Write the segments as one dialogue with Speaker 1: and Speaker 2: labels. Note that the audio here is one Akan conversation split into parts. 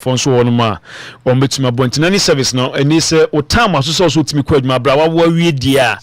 Speaker 1: fonso wonuma on betuma bontinani service no eni se otam aso so timi kwaduma bra wa wie dia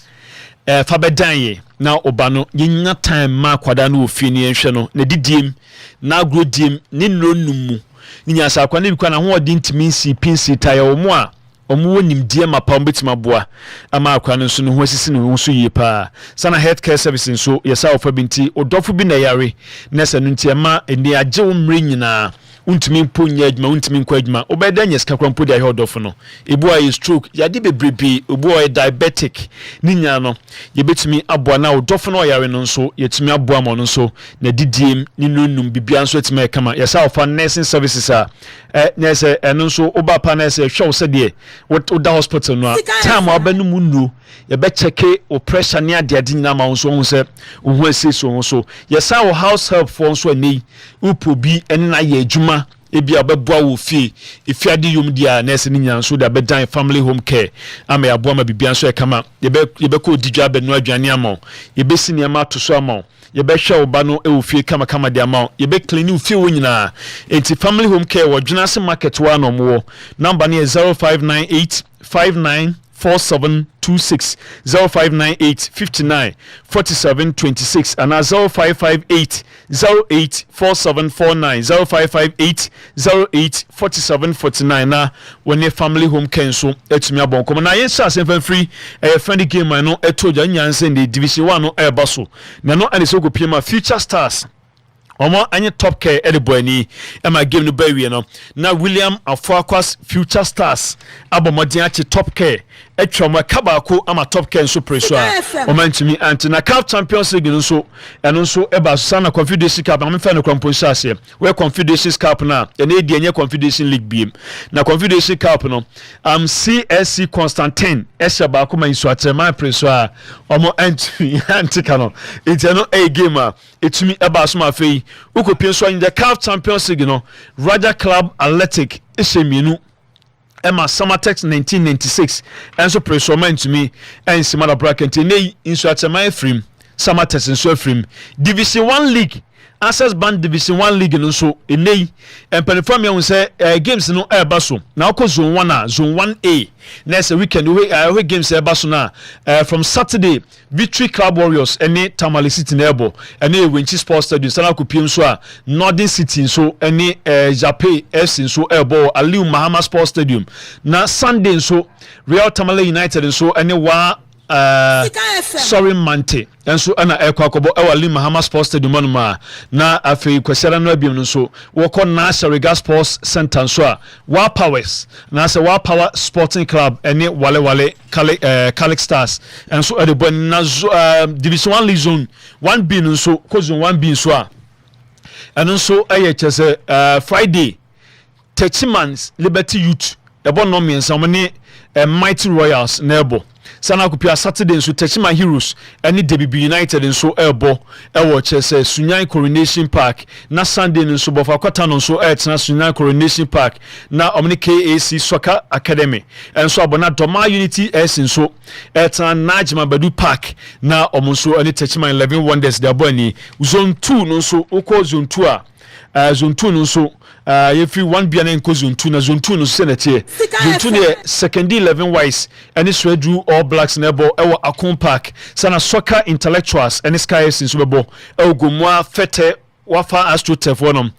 Speaker 1: fa bedanye na oba no yinya time ma kwada no ofie ni enhwe no na didiem na agrodiem ni nronumu ni nyasa akwa na bikwa na ho odi ntimi nsi pinsi taye omo a omo wonim die mapa betuma boa ama akwa no so no ho asisi no ho so yie pa sana healthcare service nso yesa ofa binti odofo bi na yare na sanu ntiema eni agye wo mre nyina untimi mponya adwuma untimi nkwa adwuma obeda nyes kakra mpo dia hodofo no ebu ayi stroke yade bebrebe ebu ayi diabetic ninya no yebetumi aboa na odofo no yare no nso yetumi aboa mo no nso na didiem ni nunum bibia nso etime kama yesa ofa nursing services a nese eno nso oba pa nese hwe wo se de oda hospital no time abanu mu no yebe checke o pressure ne ade ade nyina ma nso ho se ohu aseso nso yesa wo house help for nso ani upobi ene na ye adwuma ebi abeboa wo fie ifiade yom dia nurse ni nyanso da bedan family home care ama ya boa ma bibia nso e kama yebe ko didwa benu adwane ama yebe siniama to so ama yebe hwe oba no e wo fie kama dia ama yebe clean wo fie wo nyina enti family home care wo dwunase market wa no mo number ne 0598 594726 0598 59 47 26 and 0558 084749 0558 0847 49 na when family home care so etumi abon kom na yen sha sen free friendly game no etoja nyanse the division 1 no ebaso na no ane so go pima future stars omo anye top care edeboani ema game no bawie no na William Afuakwas future stars abomodin ache top care etwama kabako ama top care so preso a omantumi anti na CAF Champions League nso eno nso eba sana Confederation Cup am fa no kwamponso ase we Confederation Cup na ene edi enye Confederation League biem na Confederation Cup no CSC Constantine esha ba ko manso atema preso a omo anti kano eteno a game a etumi eba so ma fei ukopie so in the CAF Champions League no Raja Club Athletic esemienu Emma Summertex 1996 enso presoma to me and simala bracket nei inso atema efrim Summertex enso efrim Division 1 League Access Bank Division 1 League no so enei empanifo me say games no eba so na ko zone 1 a zone 1A next weekend we games eba so na from Saturday Victory Club Warriors ene Tamale City Nebo ene Wenchi Sports Stadium sana ko piem so a Northern City so ene Jape FC so ebo Aliu Mahama Sports Stadium na Sunday so Real Tamale United so ene wa sorry Mante enso ana ekwakobo ewali Mahama Sports Stadium ma na afei kwesera no abiem no so woko na Shariga Sports Center so a Wa Powers na se Wa Power Sporting Club ene wale Calic Stars enso edebo na Division 1 League Zone 1B no so ko zone 1B so a eno so chese Friday Techimans Liberty Youth ebo no miensa mo ne Mighty Royals nebo sana kupia Saturday nso Techima Heroes eni DBB United nso ebo ewo chese Sunyan Coronation Park na Sunday nso bofa kwata no nso etna Sunyan Coronation Park na omni KAC Soccer Academy enso abona Doma Unity S nso etna Najma Badu Park na omonso eni Techima 11 Wonders de aboni zone 2 no nso uko zone 2 a zone 2 no nso yefi 1 bia na nko zone 2 na zone 2 no senatie zone 2 ne second 11 wise any Swedru All Blacks nebo ewo Akon Park sana Soccer Intellectuals any Sky sinso bebo ewo Gomua Fete wafa AstroTurf wonom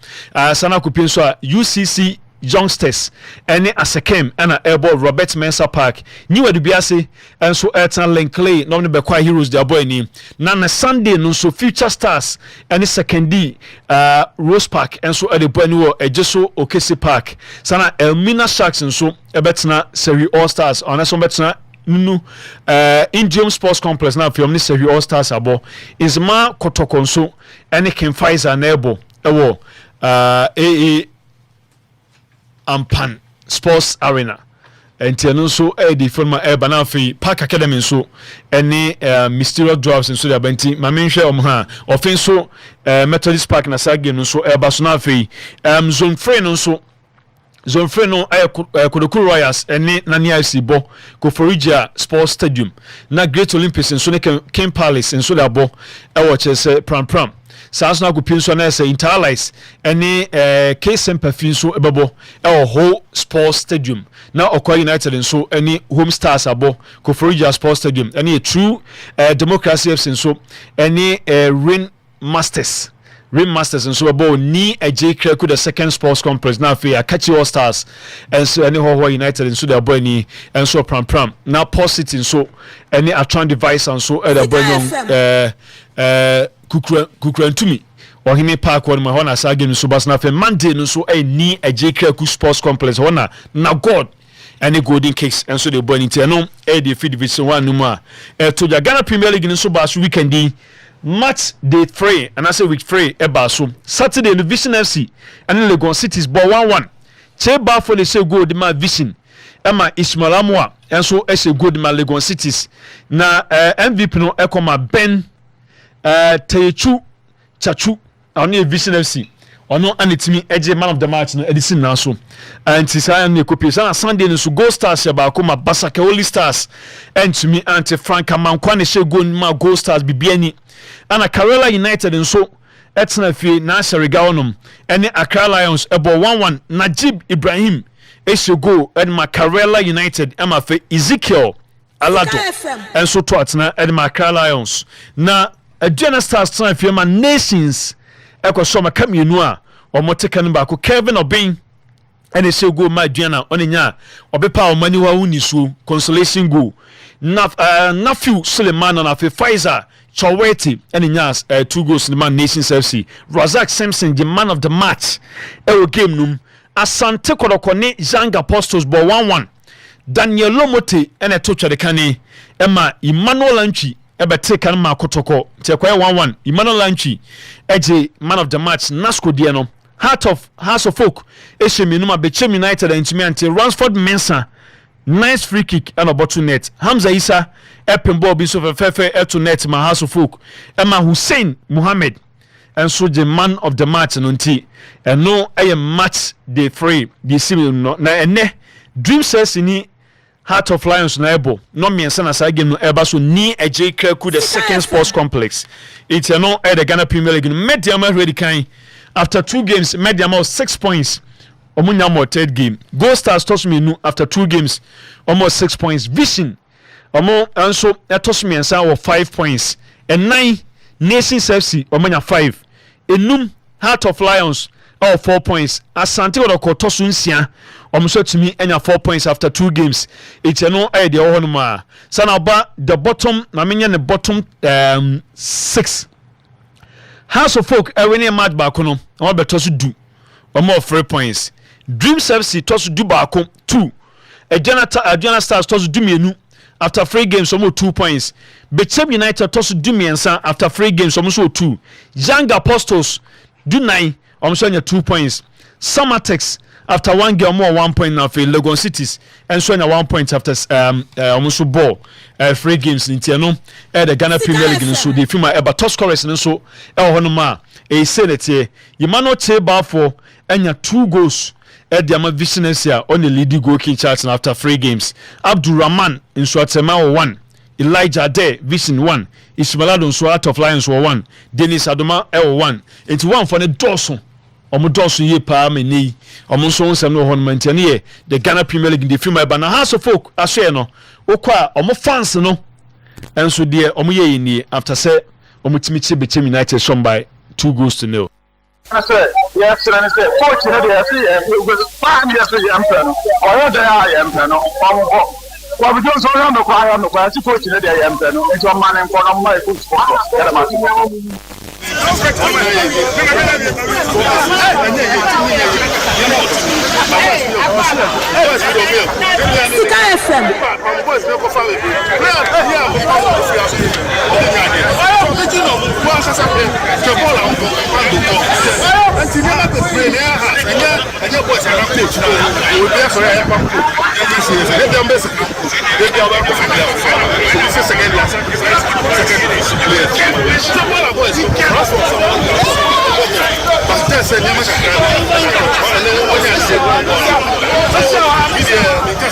Speaker 1: sana kupin so UCC Youngsters any Asekem ana ebo Robert Mensah Park ni wadu biase enso Etan Linkley no ne bekwa Heroes de aboy ni na Sunday no so Future Stars any second Rose Park enso edebo ni wo ejeso Okese Park sana Elmina Sharks enso ebetna Serie All Stars ona so betna nunu Indium Sports Complex na film ni Serie All Stars abo Isma Kotokonso any Ken Pfizer na ebo ewo Ampan Sports Arena enti eno so di forma bana fi Park Academy so any Mysterious Drops so da banti ma menhwe ha offenso Methodist Park na sage no so ba so na fi zone 3 no so zone 3 no Kodokuru Royals any Nani IC bo Koforigia Sports Stadium na Great Olympics so ne King Palace so da bo e wo chese pram saas na agopin so na say Interlice any KSM Perfin so ebebo whole sports stadium na Okwa United so any home stars abo Koforija Sports Stadium any true democracy FC so any Rain Masters and so about ni AJ Kreku the second sports complex now for Akachi All Stars and so any Hoa United and so the boy ni and so pram now posit in so any Atran device and so the boy Kukran to me or he park one my hona sagin so bas na fe Monday no so ni AJ Kreku sports complex hona now God any golden cakes and so the boy ni no the feed division 1 numa to the Ghana Premier League in so bas weekend match day 3 and I say week 3 so Saturday the Vision FC and Legon City's ball 1-1 che ba for the say go the ma Vision Emma Ismail Amwa and so e say go the ma Legon Cities na MVP no ekoma Ben Techu Chachu on the Vision FC ono anetimi eje man of the match no edison na so anti say na copy sana Sunday no so Gold Stars ya ba koma Basaka Holy Stars and to me anti Frank Amankwa ne she go ma Gold Stars bibiani ana Karela United nso etna fie na Sherigawonum ene Accra Lions ebo 1-1 Najib Ibrahim go and Karela United ema fe Ezekiel Alado enso to atna ene Accra Lions na Adriana Stars tna fie ma Nations ekoso ma kamienu a omoteka no ba ko Kevin Obin ene go ma Adriana onenya obepa omani wa uni so consolation goal Nafiu Suleiman na fe Pfizer Choweti and Inyas 2 goals in the Man Nations FC. Razak Simpson, the man of the match. Game num. Asante Kodokone Young Apostles ball 1-1. Daniel Lomote and a touch of the Kane. Emma Emmanuel Lanchi. Ebe take and ma Kotoko. Tekwe 1-1. Emmanuel Lanchi. Eje man of the match. Nasco Diano. House of Folk. Minuma Bechem United and Intimiante. Ransford Mensah. Nice free kick and a bottle net. Hamza Issa, Epen Bob is of a fefe to net my house of folk. Emma Hussein Muhammad and so the man of the match and and no I am match day 3 the similar na ene dream says ni Heart of Lions na ebo no me nsa na sa game no eba so ni AJ Kreku the second sports complex. It's no the Ghana Premier League Mediama ready kind after 2 games Mediama 6 points. Omunya mo third game. Gold Stars toss me nu after 2 games. Almost 6 points. Vision. Omo also toss me and 5 points. And 9 Nations FC omunya 5. Enum Heart of Lions 4 points. Asante Odoko toss nsia. Omuso to me enya 4 points after 2 games. It's no idea ohonuma. Sana ba the bottom na menya the bottom 6. House of Folk winning match back no. Omo beto so do. Omo 3 points. Dreams FC toss do baako 2. Adriana Stars toss do mienu after 3 games almost 2 points. Bechem United toss do miensa after 3 games almost 2. Young Apostles do 9 almost 2 points. Summertex after 1 game more 1 point now for Legon Cities and so 1 point after almost ball 3 games in Tiano the Ghana Premier League so the film eba top scorers and so honoma e say that Emmanuel Cheba for enya 2 goals Ediama Vision here on the leading goal king charts after 3 games. Abdul Rahman in Swatema 1. Elijah Ade Vision 1. Ismail Adon Heart of Lions 1. Dennis Adoma L1. It's 1 for the Dawson. Omo Dawson ye pa me ni. Omo so nsem no hon mantani ye. The Ghana Premier League the film eba na House of Folk ahwe no. Okwa omo fans no. Enso de omo ye ni after say omo timichi Bechem United shon by 2-0.
Speaker 2: I said, yes, and I said, fortunately, I see, it was 5 years with the Emperor, or the Emperor, well, we don't so on the choir on the class, fortunately, I am it's one man in front of my foot.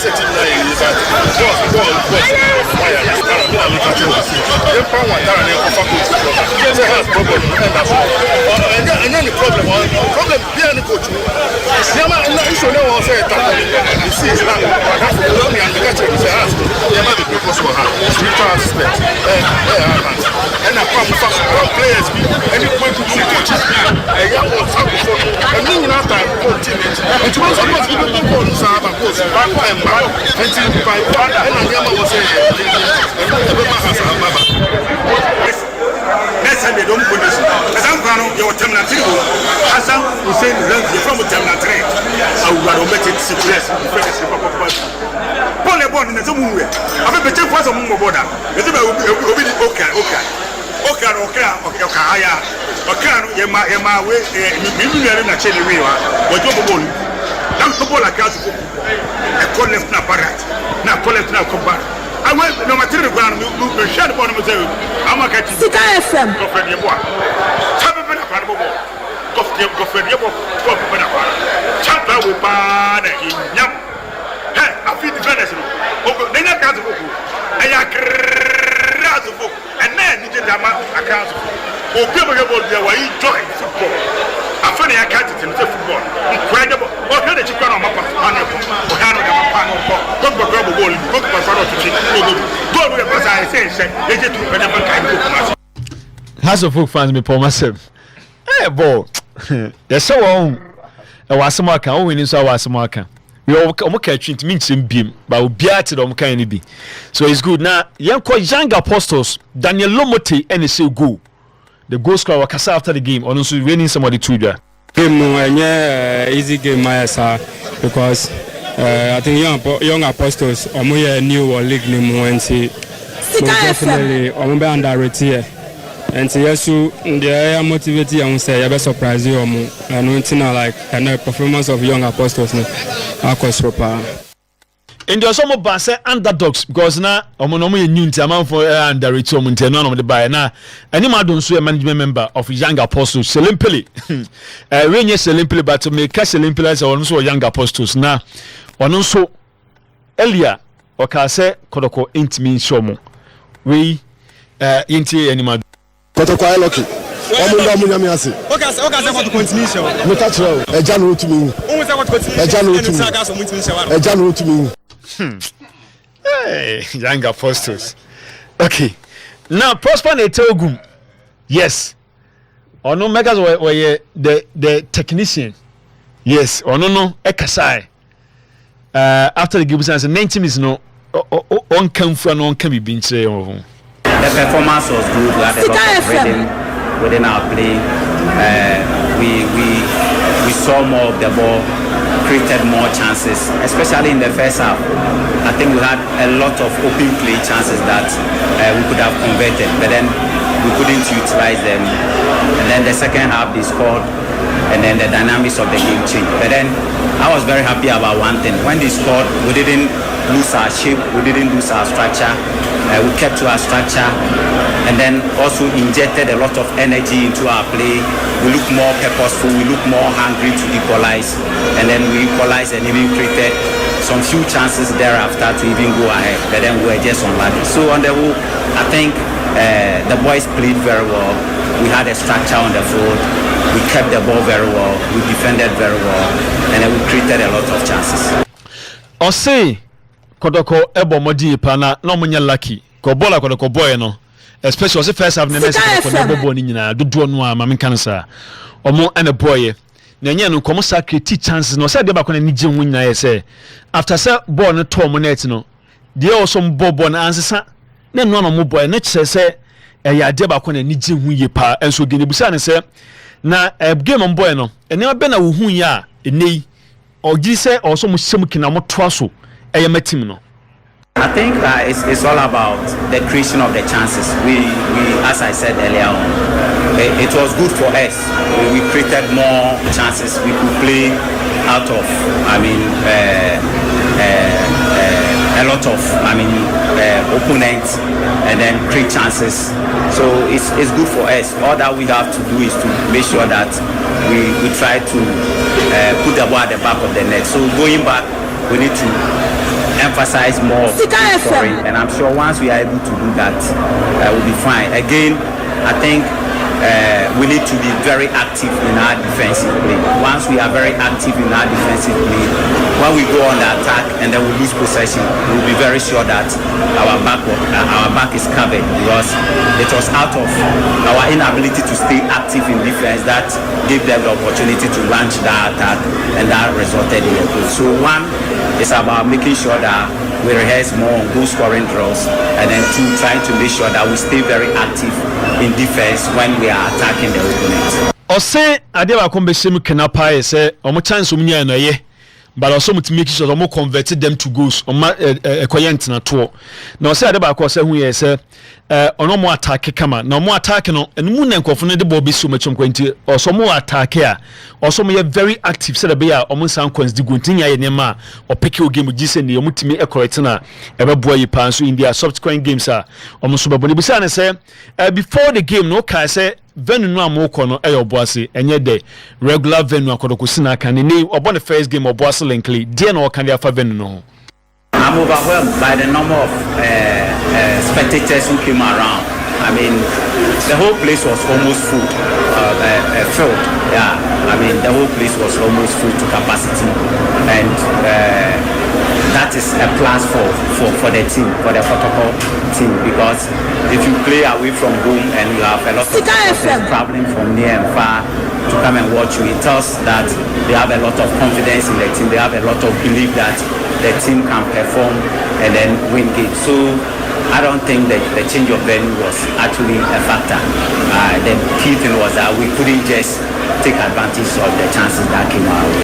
Speaker 3: say team na yi ba ball why are you start to look at it dem pa one tara na ko fa ko say has problem and that's and then the problem be any coach siama na issue na won say ta you see is now that's the long and the catch say has there might be because for her spiritual aspect and I come from players any point to coaches and yeah what happen for and then you have time coach it and to most people go Saba goes back and back until by one and Yama was saying next time they don't go this as I'm going your terminal 3 as I'm saying from terminal 3 I will make it serious Paul Lebon in the Zoom I bet you was a mumbo border Yema way maybe na chele we wa bojo bobol dan football akazu ko e collect na parat na collect na kombat awe no material ground me share the ball me say amaka ti Sika FM ko fe ye boa chabe be na para bobo ko fe ye bo ko be na para chabe we pa na inyam he afi defenders no o de na kazu ko aya krazu ko and then ni de dama akazu obi abegebo dia wa enjoy football afani ya kati tin football incredible o he de chikwa na mapa ane ko o ha no de mapa no ko go ball go pasaro tuchi go do e pasa say e je tu be na banka ko kuma
Speaker 1: has of folk fans me for myself ball yes so on e wasem aka o wini so wasem aka we o ka twint me nchim biem ba obi ate do kan ni bi so it's good now yanko young apostles Daniel Lomote and say go the goal scorer was after the game on also winning somebody to that
Speaker 4: game easy game myself because I think young apostles omo new or league name when see definitely omo be underrated and yesu they are motivated and say you be surprise you omo and nothing like kind of performance of young apostles no akos proper
Speaker 1: in the some of say underdogs because na omo new team for underrated omo ntia no the buy na any ma don so a management member of young apostles Selimpele we nye Selimpele but me ka Selimpele as one so young apostles na ono so earlier o ka say kodoko intimi shomo we inti any ma
Speaker 5: kodoko ay lucky omo nyame ase
Speaker 6: okay say what continue show
Speaker 5: me ka tro eja no rotumi
Speaker 6: o say what continue
Speaker 5: eja no rotumi
Speaker 1: hey young apostles okay now Prosper Netogum yes ono megas were the technician yes ono no ekasai after the Gibbs answer 90 minutes no on come from on can be being say
Speaker 7: the performance was good. We had a lot of rhythm within our play. We saw more of the ball, created more chances, especially in the first half. I think we had a lot of open play chances that we could have converted, but then we couldn't utilize them. And then the second half they scored, and then the dynamics of the game changed. But then I was very happy about one thing. When they scored, we didn't lose our shape, we didn't lose our structure. We kept to our structure and then also injected a lot of energy into our play. We look more purposeful, we look more hungry to equalize, and then we equalized and even created some few chances thereafter to even go ahead, but then we were just unlucky. So on the whole, I think the boys played very well. We had a structure on the field, we kept the ball very well, we defended very well, and then we created a lot of chances.
Speaker 1: I say kodoko ebo modi pana no munya lucky ko bola kodoko boy no especially the first half na next kodoko boy ni nyina dodo no a mame kan sa omo ene boy na nya no komo sa create chances no say de ba ko na ni je hu nyina ye say after say ball no to mo net no de also bobo na ansesa na no no mo boy na kire say ya de ba ko na ni je hu ye pa enso gene busa ne say na game on boy no ene be na wo hu ya enei ogi say also mo hyem kina mo to aso
Speaker 7: I think it's all about the creation of the chances. We as I said earlier on, it was good for us. We created more chances. We could play out of, a lot of, opponents and then create chances. So it's good for us. All that we have to do is to make sure that we try to put the ball at the back of the net. So going back, we need to emphasize more scoring, and I'm sure once we are able to do that, we'll be fine. Again, I think we need to be very active in our defensive play. Once we are very active in our defensive play, when we go on the attack and then we lose possession, we'll be very sure that our back is covered, because it was out of our inability to stay active in defense that gave them the opportunity to launch that attack, and that resulted in a goal. So one is about making sure that we rehearse more on goal scoring drills, and then two, trying to make sure that we stay very active in defense when we are attacking the opponent.
Speaker 1: Ose adeba kombeshemu kenapa say omo chance omunya na ye, but also to make sure omo converted them to goals oma ekoyent na to. Na ose adeba ko say hu ye say ono mo attack kama na mo attack no enu na nkofo no de ball bi so machom kwanti oso mo attack a oso mo ye very active say be a omo san kwans di guntinya ye nema o pick your game gise ne omo timi e correct na e be boy pan so in their subsequent games a omo so be boni bi say na say before the game no ka say venue no amoko no oboase enye de regular venue akodoko sina kan ne obo the first game oboase linkly dey na o kan dey afa venue no.
Speaker 7: I'm overwhelmed by the number of spectators who came around. I mean, the whole place was almost full, filled. Yeah, I mean, the whole place was almost full to capacity, and that is a plus for the team, for the protocol team, because if you play away from home and you have a lot of supporters traveling from near and far to come and watch you, it tells that they have a lot of confidence in the team, they have a lot of belief that the team can perform and then win games. So I don't think that the change of venue was actually a factor. The key thing was that we couldn't just take advantage of the chances that came our way.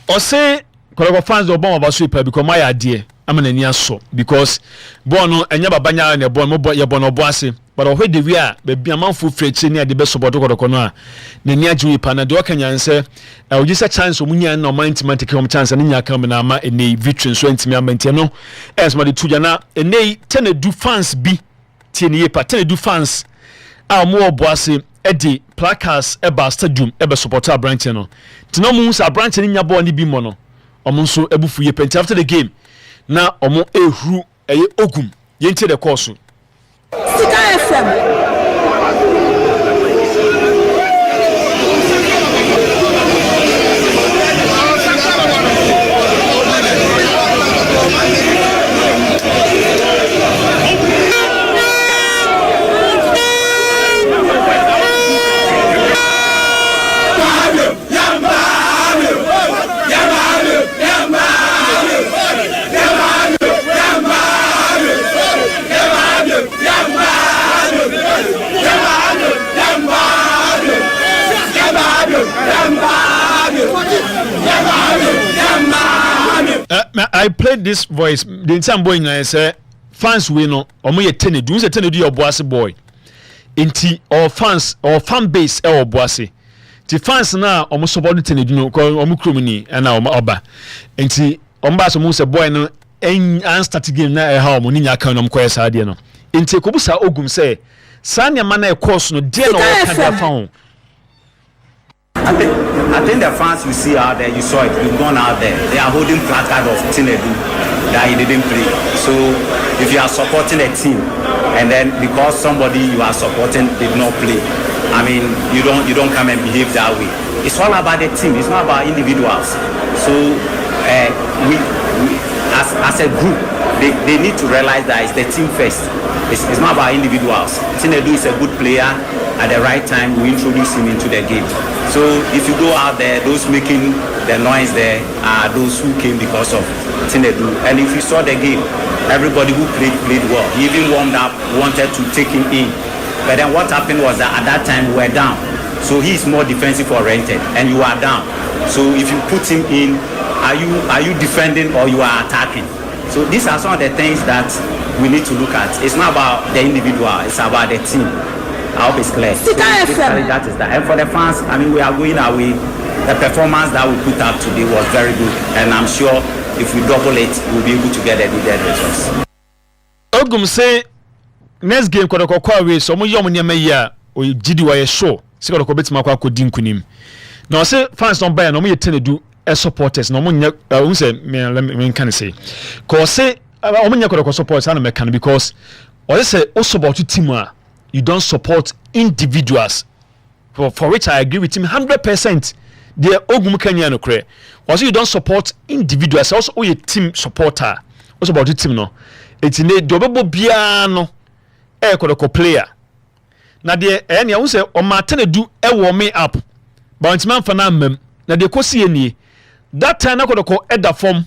Speaker 1: Or say Kolego fans do bomb about sweeper because my idea I'm an so because bono enya babanya na bon mo ye bono boase but o de wi a be bia manfo frechi ne de be so bodo kodoko no a na nia jiwi pa na de okanya nse o gisa chance omunya na o mantima take home chance na nya kam na ama ene victory so ntimi amantie no es ma de tuja na ene tene du fans bi tie ne yepa tene du fans a mo boase e de placards e ba stadium e be supporter branch no tino mu sa branch ni nya bo ni bi mo no omo nso ebufu ye penti after the game na omo ehuru eye ogum yente the course Sika FM I played this voice. The entire boy na say fans we no omo ye tenedu say tenedu your boss boy. Inti or fans or fan base e oboase. Ti fans na omo support tenedu no ko omo kromini na omo oba. Inti omo ba so mo say boy no en start game na e ha omo ni nya kan no ko yesa de no. Inti ko busa ogum say sanya mana e course no de no kan da fa ho.
Speaker 7: I think the fans you see out there, you saw it, you've gone out there, they are holding placard of Tinedu that he didn't play. So if you are supporting a team and then because somebody you are supporting did not play, I mean, you don't come and behave that way. It's all about the team, it's not about individuals. So we as a group, they need to realize that it's the team first. It's not about individuals. Tinedu is a good player. At the right time, we introduce him into the game. So if you go out there, those making the noise there are those who came because of Tinedu. And if you saw the game, everybody who played well. He even warmed up, wanted to take him in. But then what happened was that at that time we were down. So he is more defensive oriented, and you are down. So if you put him in, are you defending or you are attacking? So these are some of the things that we need to look at. It's not about the individual, it's about the team. I hope it's clear. So that is that. And for the fans, I mean, we are going away. The performance that we put up today was very good. And I'm sure if we double it, we'll be able to get the needed results.
Speaker 1: Ogum say, next game, Kodoko away, so mo yomu nyama ya, Jidi wa ye show. Si Kodoko beti makwa ko dinkunim. Now say, fans don't buy, no mo ye Tinedu, supporters no munya who say me can say cause say omunya ko supporters and me can because or say o support team you don't support individuals for which I agree with him 100%. The ogum Kenya no kre also you don't support individuals also o team supporter also about the team no eti ne dobebo bia no ko player na de ene ya wo say o ma tane du warm me up but man fa na mam na de kosi enie that time na ko eda form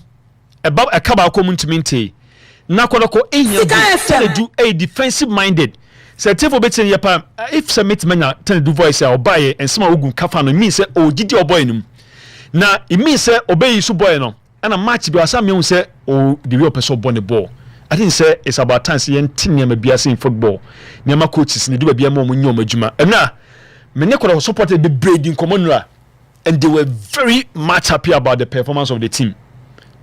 Speaker 1: e kaba ko muntimi na ko ehia tane du a defensive minded say tifo betin ye pam if submit manya tane du voice or buy and some ogun kafa no mean say o gidi oboy num na it mean say obey su boy no and a match bi asam you say o the real person born the ball. I think say it's about time say team ya biase in football nyama coaches ne do bia ma mo nyom adwuma na me ne ko supported the breeding commonwealth and they were very much happy about the performance of the team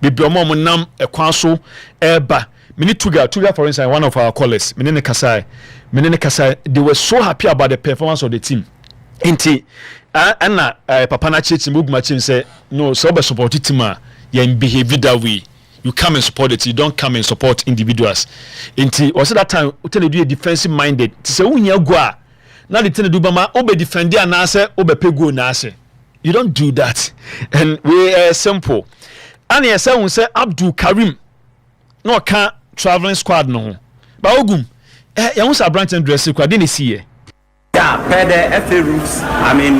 Speaker 1: be mo nam ekwan so eba mini Tuga for instance one of our callers menene kasai they were so happy about the performance of the team inti ana papa na church muguma chim say no so be support team you behave that way you come and support it you don't come and support individuals inti also that time tell do a defensive minded to say unya go a na the tell do ba ma obe defend and na say obe pego na say you don't do that and we simple and yes say Abdul Karim no can traveling squad no ba ogum ya won sa branch and dress squad dey see here.
Speaker 7: Yeah, per the FA rules, I mean,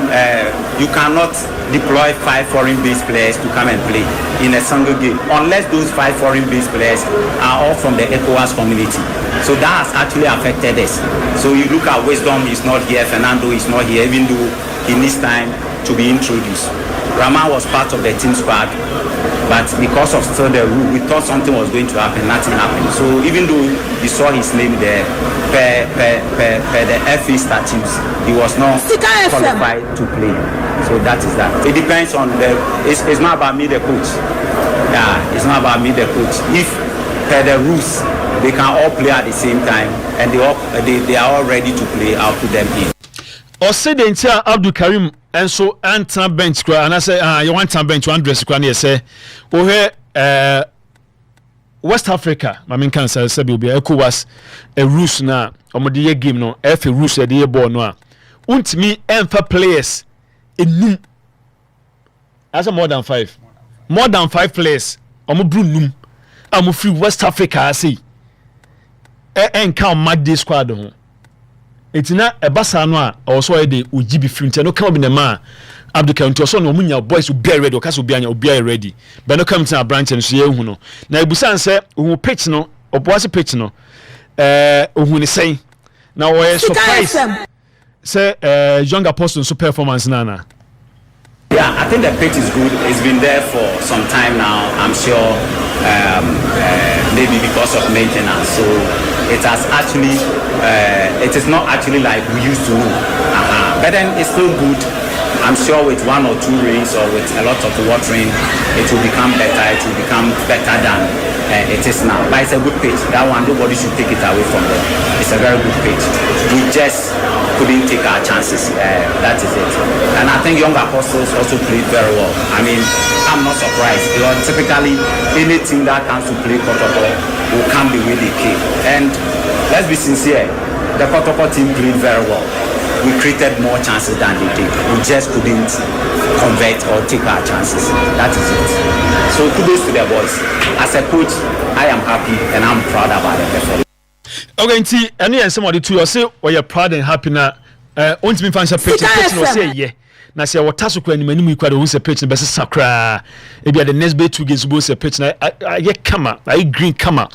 Speaker 7: you cannot deploy 5 foreign-based players to come and play in a single game unless those 5 foreign-based players are all from the ECOWAS community. So that has actually affected us. So you look at Wisdom is not here, Fernando is not here, even though he needs time to be introduced. Rama was part of the team squad, but because of still the rule, we thought something was going to happen, nothing happened. So even though you saw his name there, per the FA statutes, he was not qualified to play. So that is that. It depends on it's not about me, the coach. Yeah, it's not about me, the coach. If per the rules, they can all play at the same time, and they are all ready to play, I'll put them in.
Speaker 1: Or say the entire Abdul Karim and so anti bench and I say you want bench one dress you say oh here West Africa I mean can say be ECOWAS a rules na omode game no F rules e dey ball no a untimi emfa players enum as more than 5 players omobru num am free West Africa say enka mad day squad ho etina ebasa no a also e dey ogibi free no come be na ma Abdul Karim to so no munya boys will be ready o kaso obi ready but no come to branch and so ye hu no na ebusan say hu pitch no oboase pitch no hu ni say na we surprise say young apostle so performance na
Speaker 7: yeah, I think the pitch is good. It's been there for some time now. I'm sure maybe because of maintenance. So it has actually, it is not actually like we used to know. But then it's still good. I'm sure with 1 or 2 rains or with a lot of watering, it will become better. It will become better than it is now. But it's a good pitch. That one, nobody should take it away from them. It's a very good pitch. We just couldn't take our chances. That is it. And I think Young Apostles also played very well. I mean, I'm not surprised. Because typically, any team that comes to play Kotoko will come the way they came. And let's be sincere, the Kotoko team played very well. We created more chances than they did. We just couldn't convert or take our chances. That is it. So kudos to the boys. As a coach, I am happy and I'm proud about the performance.
Speaker 1: Okay, nti ene yen somebody to you say we are proud and happy na ontimi fan say pitch no say yeah. Na say water so kwa ni manimu ikwa do say pitch no be sakra. E bia the next bay 2 games go say pitch na ye kama, I green kama.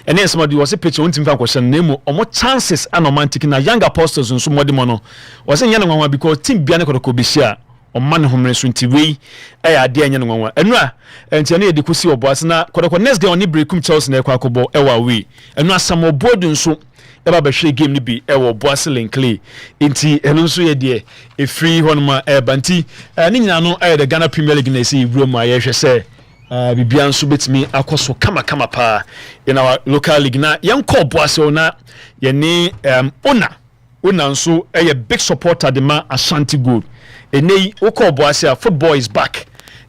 Speaker 1: Ene yen somebody was say pitch ontimi fan question na mu omo chances and romantic na young apostles nso modimo no. Was say yana nwanwa because team bia ne ko be share o man homre so nti wei ade anya nwanwa. Enu a enti na ye de kosi oboase na kodoko next day oni breakum Chelsea na ekwa kobo ewa we. Enu asam obodu nso eba be hwe game ni bi ewo Boase Linkley nti eno nso ye de e free honma banti ni nyina no the Ghana Premier League na say Roma ye hwe say bibia nso betimi akoso kama pa in our local league na yen call Boase ona ye ni ona nso big supporter de ma Ashanti Gold enei wo call Boase football is back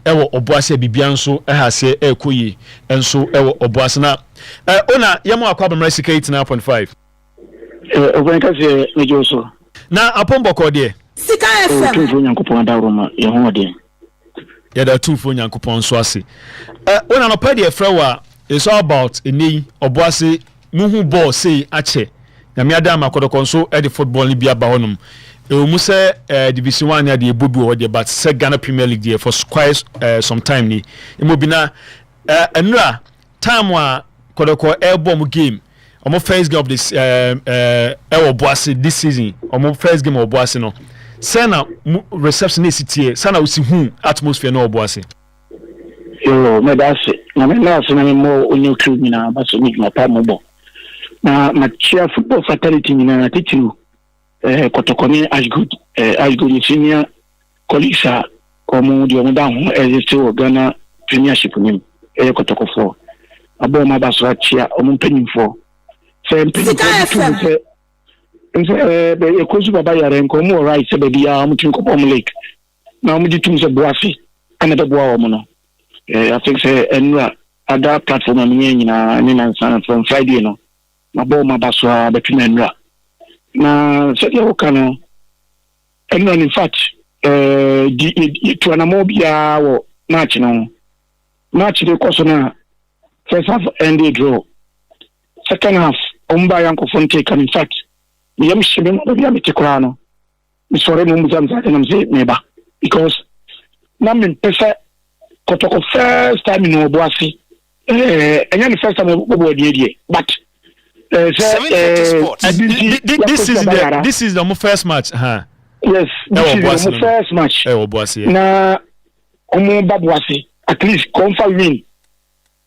Speaker 1: ewo oboase bibia nso ehase ekoyi enso ewo oboase na ona yemo akwa bamra sika 89.5
Speaker 2: Obankase mejoso
Speaker 1: na apomboko de
Speaker 8: Sika FM
Speaker 2: tumfo nyankopon da roma ye ho de
Speaker 1: ya da tumfo nyankopon so ase ona no pede efrewa is all about eni oboase muhu ball say ache na me adam akodoko nso e de football ni bia ba honum mu say division 1 ya de ebubu o de but say Ghana Premier League there for quite some time ni imobina enura time wa kodoko airborne game omo first game of this Boase this season omo first game of Boase no sana reception is tie sana usi hu atmosphere no Boase
Speaker 2: yo me dase na me na so na me mo onye club ni na baso ni ma pa mo bo na chia football fatality ni na tichu kotokoni as good ni senior colleagues omo di omo da ho still Ghana Premiership ni kotokofo abo ma baso chia omo mpanyimfo be ekozu baba yare nko mo right se be bia mo tin ko pom lake na mo di tum se boafi ana be boa wo mo no I think say enra other platform am nyina ni na san from Friday no ma bo ma baso between enra na se ye woka no enra in fact di to na mo bia wo match de koso na first half ended draw second half omba yanko fonte kan in fact me yam shime no bia me tekora no me sore mo muzam za na mze meba because na me pesa kotoko first time no Boase enya the first time bo die but
Speaker 1: this is the first match
Speaker 2: yes this is the first match
Speaker 1: Boase
Speaker 2: na omo ba Boase at least confirm win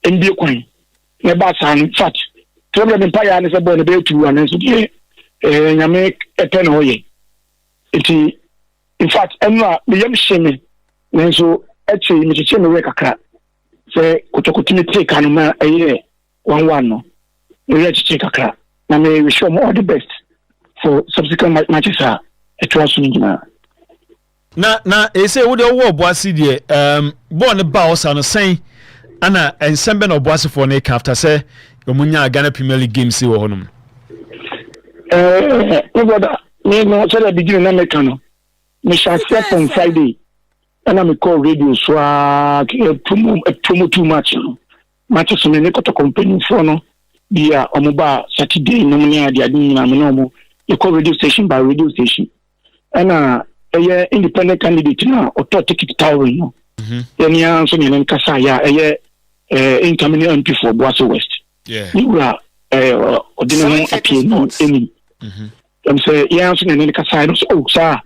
Speaker 2: mbie kwan na ba san in fact problem empire and say born be tu and so die nyame epen hoye iti in fact enwa me yam sheme nenso eche me cheche me we kakra say kotokotimi take anu ma eye 1-1 no we cheche kakra na me wish you all the best for subsequent matches it was njina
Speaker 1: na say wo de wo Boase die born ba osa no sen ana ensembe no Boase for na after say omunya Ghana Premier League games wo honum
Speaker 2: brother me no so the beginning na make no me shall set on Friday and I call radio so promo too much no match so me ko to company for no dia omoba Saturday no nya dia din na me no mo e call radio station by radio station and independent candidate na auto ticket tower no enya so me nkasa ya incoming MP for Boase West you are ordinary appeal no any say yeah so na nkasa no so sir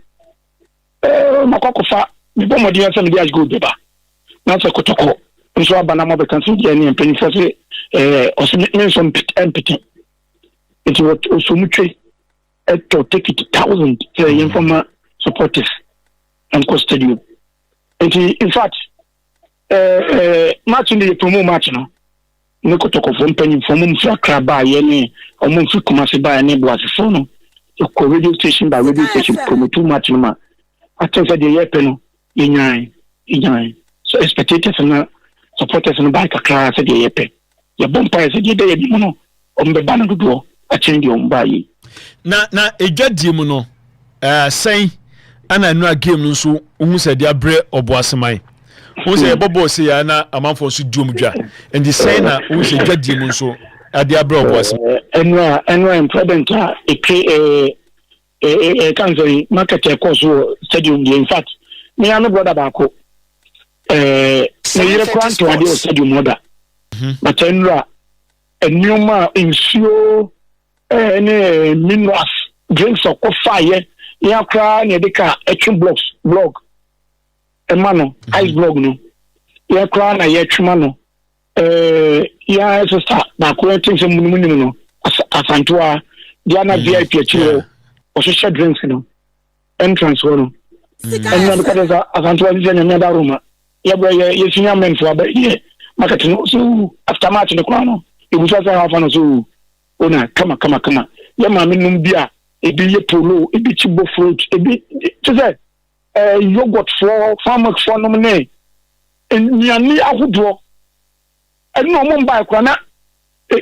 Speaker 2: makokofa me bo modi answer me dey go beba na so kotoko so abana mo be kan so dey ni empany for say o so me so empty it was so much to take it 1,000 informal supporters and custodian and in fact match in the promo match no ne kotoko from penny from mfra kraba ye ne omo mfi kumase ba ne Boase fo no ko radio station by radio station promo too much no ma attention the year no inyan so spectators and supporters no ba kakra se the year ya bompa se the day bi no ombe ba no do a change on ba yi
Speaker 1: na ejadi mu no sen ana nua game no so hu se dia bre Boase man hu se bobo se ya na amanfo so duom dwa and the sen na hu se ejadi mu so adia bre Boase
Speaker 2: enwa imprudent cancer market course stadium in fact me and brother bako me yere kwan to ade stadium order but enra enuma insure minerals drinks or fire ya kra ne de ka etwe blog emano ice blog no ya kra na ya twema no ya sister na ko tin se munumunim no asantoa dia na VIP achiro o social drinks no entrance no and because asantoa dia na da roma ya bro ya senior men for ba ye market no so after match no kwa no e bu so half no so ona kama ya ma menum bia ebi ye polo ebi chibo fruit ebi to say yogurt for farmer for no ne nnuane ahodoɔ ɛno ɔmo mba akora na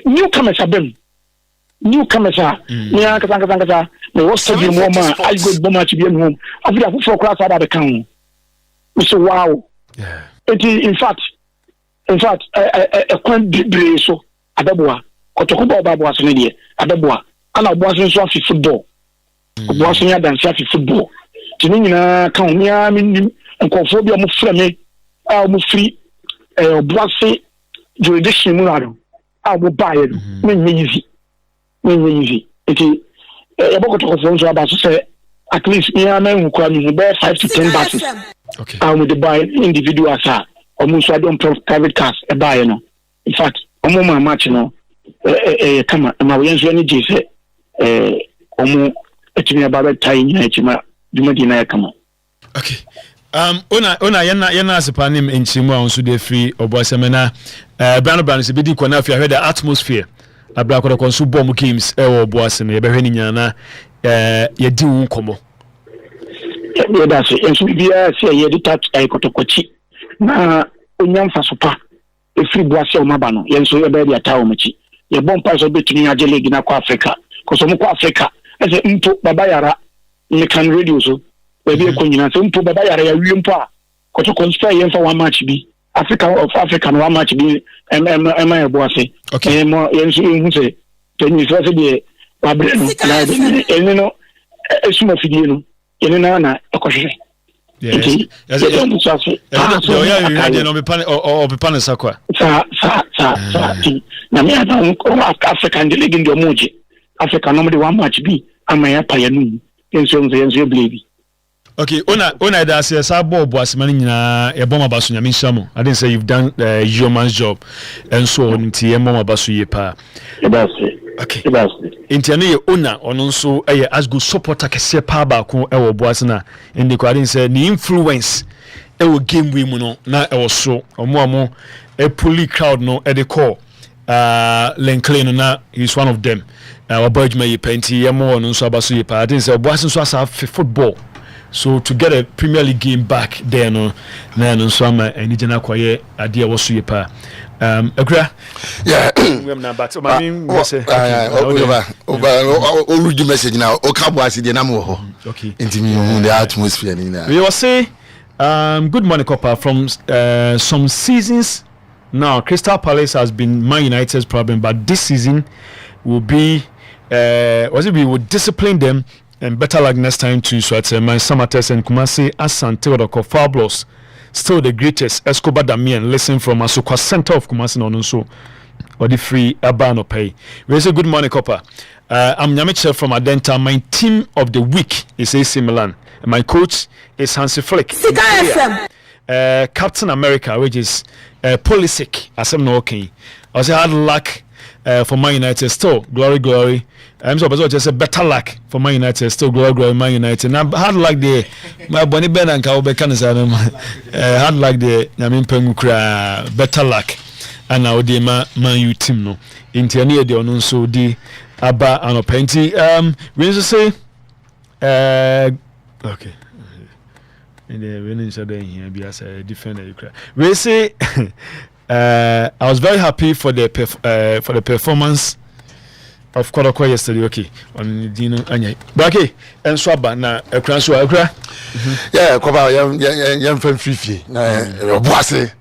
Speaker 2: newcomers abem newcomers a ne ankasa na wɔ stadium wɔ ma I go bomb match bi ɛno after afoforɔ kora sa da kan ho so wow in fact kwan bebree so abɛboa kɔtɔkɔ bɔ ɔbaboa so ne deɛ abɛboa ana ɔboa so nso afi football ɔboa so ne adanse afi football tini nyinaa kan ho mia menim nkɔfoɔ bi a mo frɛ me a mo free ɔboa se jurisdiction mu na a mo baayɛ no me easy eti yɛbɔkɔtɔkɔfoɔ nso aba so sɛ at least mia man who kora me hu bɛyɛ 5 to 10 buses okay mo de buy individuals a ɔmo nso adɔm private cars ɛbaayɛ no in fact ɔmo ma match no kama ma wɔyɛ nso ne gye sɛ ɔmo etimi aba bɛtai nyina ekima dwumadi na kama
Speaker 1: okay ona yana asepa nim enchimu a nso de free oboasemena brand se bidi kwana afia the atmosphere abrakoro konso bomb games wo oboase no yebehwe ni nyana yedi wo nkomo
Speaker 2: yeda se enso bia se yedi touch kotokochi na onyam fasopa efiri boase o maba no yenso yebe dia tawo machi ye bompa so betumi age league na kwa Africa koso mo kwa Africa ese mpo baba yara ne kan radio so ebi ekonyina se mpo baba yara ya wie mpo a koto conspire yemfa one match bi Africa no one match bi ema ya boase okay mo yenso hu se tenyi so se de wabre no na eni no esuma fidie no eni na ekohwe
Speaker 1: yes yeah no be pan sakwa sa na me ata African league ndio moje Africa no de one match bi amaya pa ya nu yenso blebi okay ona da say sa ball boasemani nyina e bom abaso nyame nshamo I didn't say you've done your man's job and so on nti e bom abaso ye pa okay intiane ye ona ono nso eye as go supporter kese pa ba ko e wo boase na ndi ko I didn't say the influence e wo game we mu no na e wo so omo e poli crowd no e de call Lenkley no na he's one of them wabajma ye penti ye mo ono nso abaso ye pa I didn't say boase nso asa football. So to get a Premier League game back there no na no so ama ani gena kwaye ade a woso ye pa akura
Speaker 5: yeah
Speaker 1: we na but my mean say
Speaker 5: over message now o ka bo ase de na mo ho
Speaker 1: okay
Speaker 5: into the atmosphere ni na
Speaker 1: we will say good morning Copper from some seasons now Crystal Palace has been Man United's problem but this season will be we will discipline them and better luck next time too. So at my Samates and Kumasi Asante Odoko Fabulous, still the greatest. Escobar Damien, listen from Asukwa Center of Kumasi Nonunso, or the free Abano Pay. We say good morning, Copper. I'm Nyamiche from Adenta. My team of the week is AC Milan. And my coach is Hansi Flick. Captain America, which is Pulisic. As I'm not okay. I also had luck for Man United. Still, glory. I'm so just a better luck for Man United. Still glory Man United. Now hard like the my Bonnie Ben and Kaube Kanisano. Hard like the Yamin Pengukra better luck. And now the Man U team no. Internia de onunso di Aba and Openti. We used to say okay. In the winning shadow here be as a defender. We say I was very happy for the performance of Kodoko yesterday. Okay, on Dino Anya. But okay, and Swaba na Ekra.
Speaker 5: Yeah, Koba yam fan free. Na boase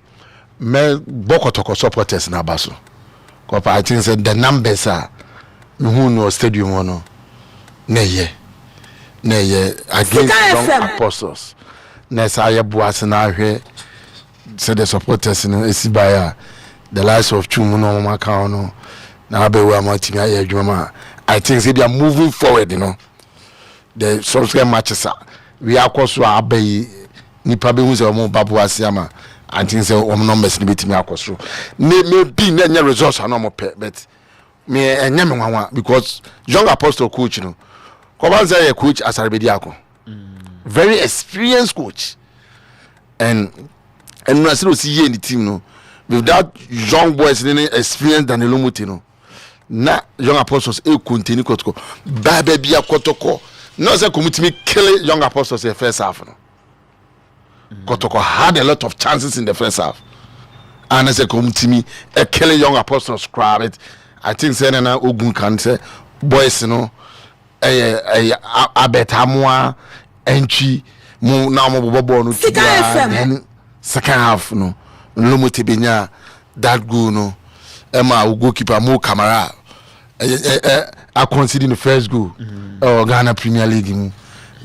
Speaker 5: me Bokotoko supporters na baso. Koba I think the numbers are who no stadium no. Neye against young apostles. Na say boase na hwe say the supporters no esibaya the likes of Chumu no maka no. Now, I think they are moving forward, you know. The subsequent matches we are close to our bay. Ni probably who's a more babu asiama. I think so. Numbers ni biti me akosro. Maybe no results are no more but me enyame because young apostle coach, you know. Kobanza a coach as Arbediako. Very experienced coach, and when I see in the team, no, without young boys any experience than the Lumutino. Na young apostles continue kotoko baby bia kotoko no say commit me kill young apostles the first half no Kotoko had a lot of chances in the first half. And as a committee, a killing young apostles crowd it. I think say na Ogun can say boys abetamwa entry mu na mo bobo no then second half no lomote benya that goal no Emma goalkeeper Mo Camara I consider the first goal Ghana Premier League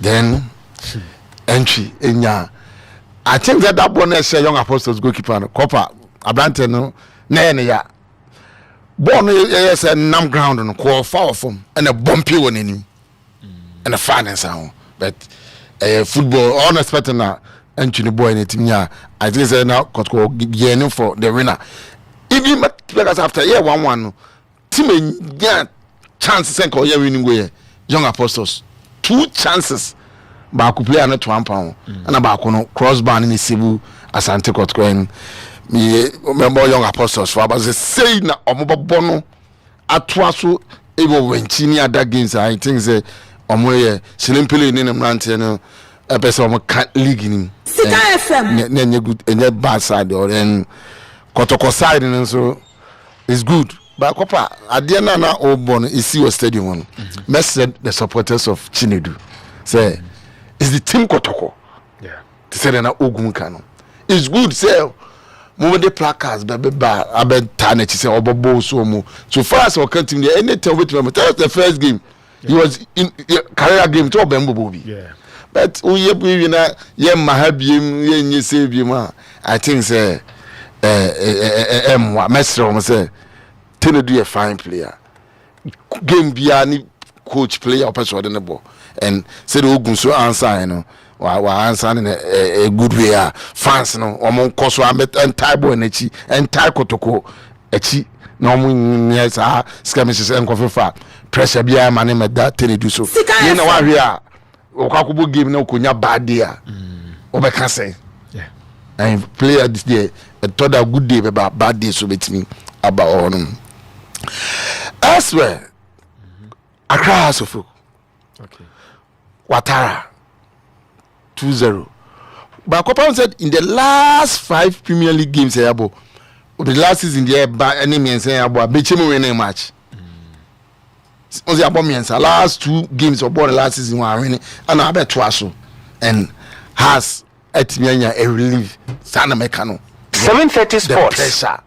Speaker 5: then entry enya I think that one is young apostles goalkeeper no Copper Lebarante no na ya born yes nam ground no call foul from and a bumpy one in him and a finance sound but football unexpected na entry boy in it I think say now Kotoko yearning for the winner even because after year 1-1 team get chances and call winning way young apostles 2 chances ba ku player no 2 pound and ba ku no crossbar ni Sibu Asante Kotoko and me remember young apostles for about say na omobobo no atoaso ebo wenchini other games I think say omoye silimpele ni mrante no epese omo league ni Sika FM na good enye bad side or then Kotoko side no so is good but kopa ade na obon isi your stadium one message the supporters of Chinedu say is the team Kotoko to say na Ogun kano it's good say mo de placards ba abenta say obobo so far as our team there anytime with me that's the first game he was in career game to obembo bi but we na ye mahabiem ye nyese biem I think say Mesro say Chinedu a fine player game bia ni coach player person the ball and say the Ogun so answer you know wa answer in a good way fans no omon koso entire boy na chi entire Kotoko echi na omon yes skirmishes enkofa pressure bia mane me that Chinedu so you know wa hwe a okakubo game na okonya bad day obeka say and player this day a third a good day about bad day so betimi about on elsewhere Accra House of Folk Watara 2-0 but Kopa said in the last 5 Premier League games the last season there any means say abo bechemu winning match only abo means last 2 games of the last season were winning and abeto aso and has etimianya a relief sana mekano
Speaker 8: 7:30 sports
Speaker 5: pressure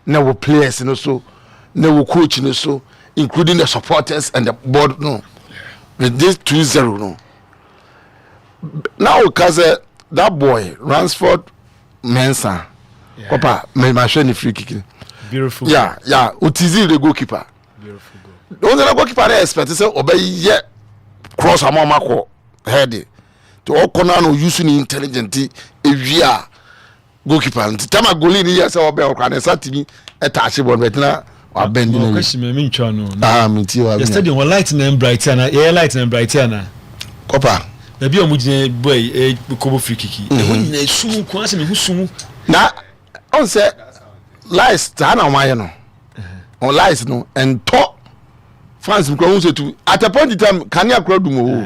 Speaker 5: now players and also now coach and so including the supporters and the board no with this 2-0 no now because that boy Ransford Mensah Papa me machine free kick
Speaker 1: beautiful
Speaker 5: Utizi the goalkeeper
Speaker 1: beautiful goal
Speaker 5: the goalkeeper dey expect say obey cross amamako head to all corner no using intelligent ewia goalkeeper tama goalie ni yes obey okwane satimi etache ball betina wa bend ni
Speaker 1: question me ntwa no
Speaker 5: miti wa
Speaker 1: the stadium was light and bright and light and bright and
Speaker 5: Kopa
Speaker 1: na bi omugine boy kobo free kick na sumu ko ase me husumu
Speaker 5: na on say lies ta na wan ye no on lies no and to fans ko won say to at a point in time can you crowd dum o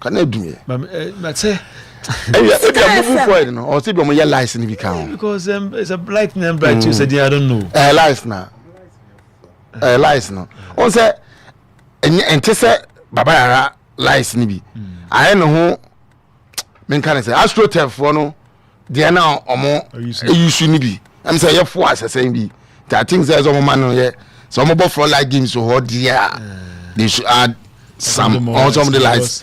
Speaker 5: can you do
Speaker 1: but say
Speaker 5: if move forward no or say be mo ye lies ni bi kan
Speaker 1: because it's a light and bright you said I don't know
Speaker 5: lies na lies no on say ente say baba yara lies ni bi I know who men can say AstroTurf for no they now omo use ni bi am say ye for as say bi that things there some man no ye some about for like games so hot there they should add some or some of the lights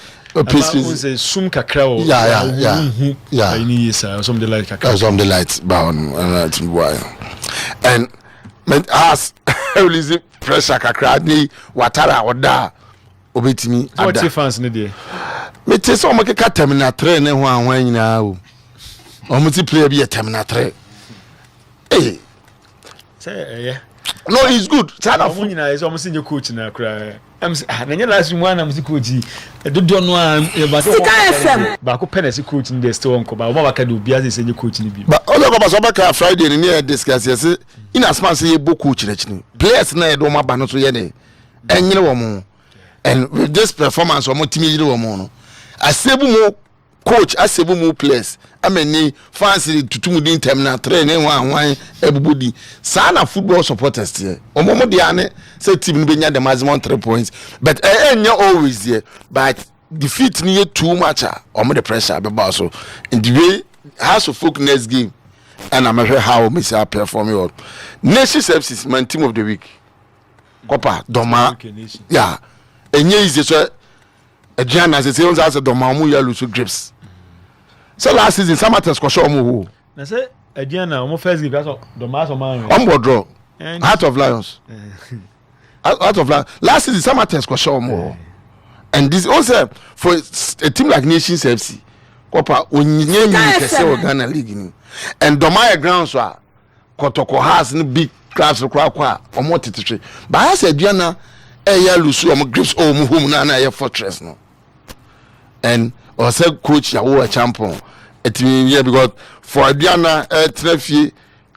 Speaker 1: say sum kakra o
Speaker 5: yeah
Speaker 1: any yes some of the lights kakra
Speaker 5: some of the lights bound and as release pressure kakra ni watara oda obetimi
Speaker 1: what fans ne dey
Speaker 5: me te so mo keka terminal 3 ne ho anwan nyina o multiplayer be terminal 3
Speaker 1: say
Speaker 5: no it's good sana
Speaker 1: fu nyina is almost in your coach na kra am say na nya last one am coach dodo no ba ko penalty coach in the still onko ba o ba ka do bia say coach ni bi
Speaker 5: ba o le ba so ba ka Friday ni e discuss yes in as man say ye bo coach na chini players na e do ma ba no so ye ne enyere wo mo and with this performance o mo timi yire wo mo no asebu mo coach asebu mu players ameni fancy tutumudi terminal training wan ebubudi sana football supporters here omomo de ane say team no benya the maximum 3 points but always here but defeat ni too much omo the pressure be boss so in the way has to focus next game and I'm sure how we say perform your nation services man team of the week Kopa Doma yeah enye is so Adriana say on as Doma mu ya lose grips so last season Samatex ko show mu ho
Speaker 1: na say Adriana omo first game so Doma so man
Speaker 5: on draw Heart of Lions Heart of Lions last season Samatex ko show mu ho and this also for a team like Nations FC Kopa onye mi kese o Ghana league ni and Doma ground so Kotoko has no big class kwa omo tititwe but I said Adriana eya lusu omo grips o mu home na eya fortress no and also coach ya wo champion it mean yeah because for Adriana trafie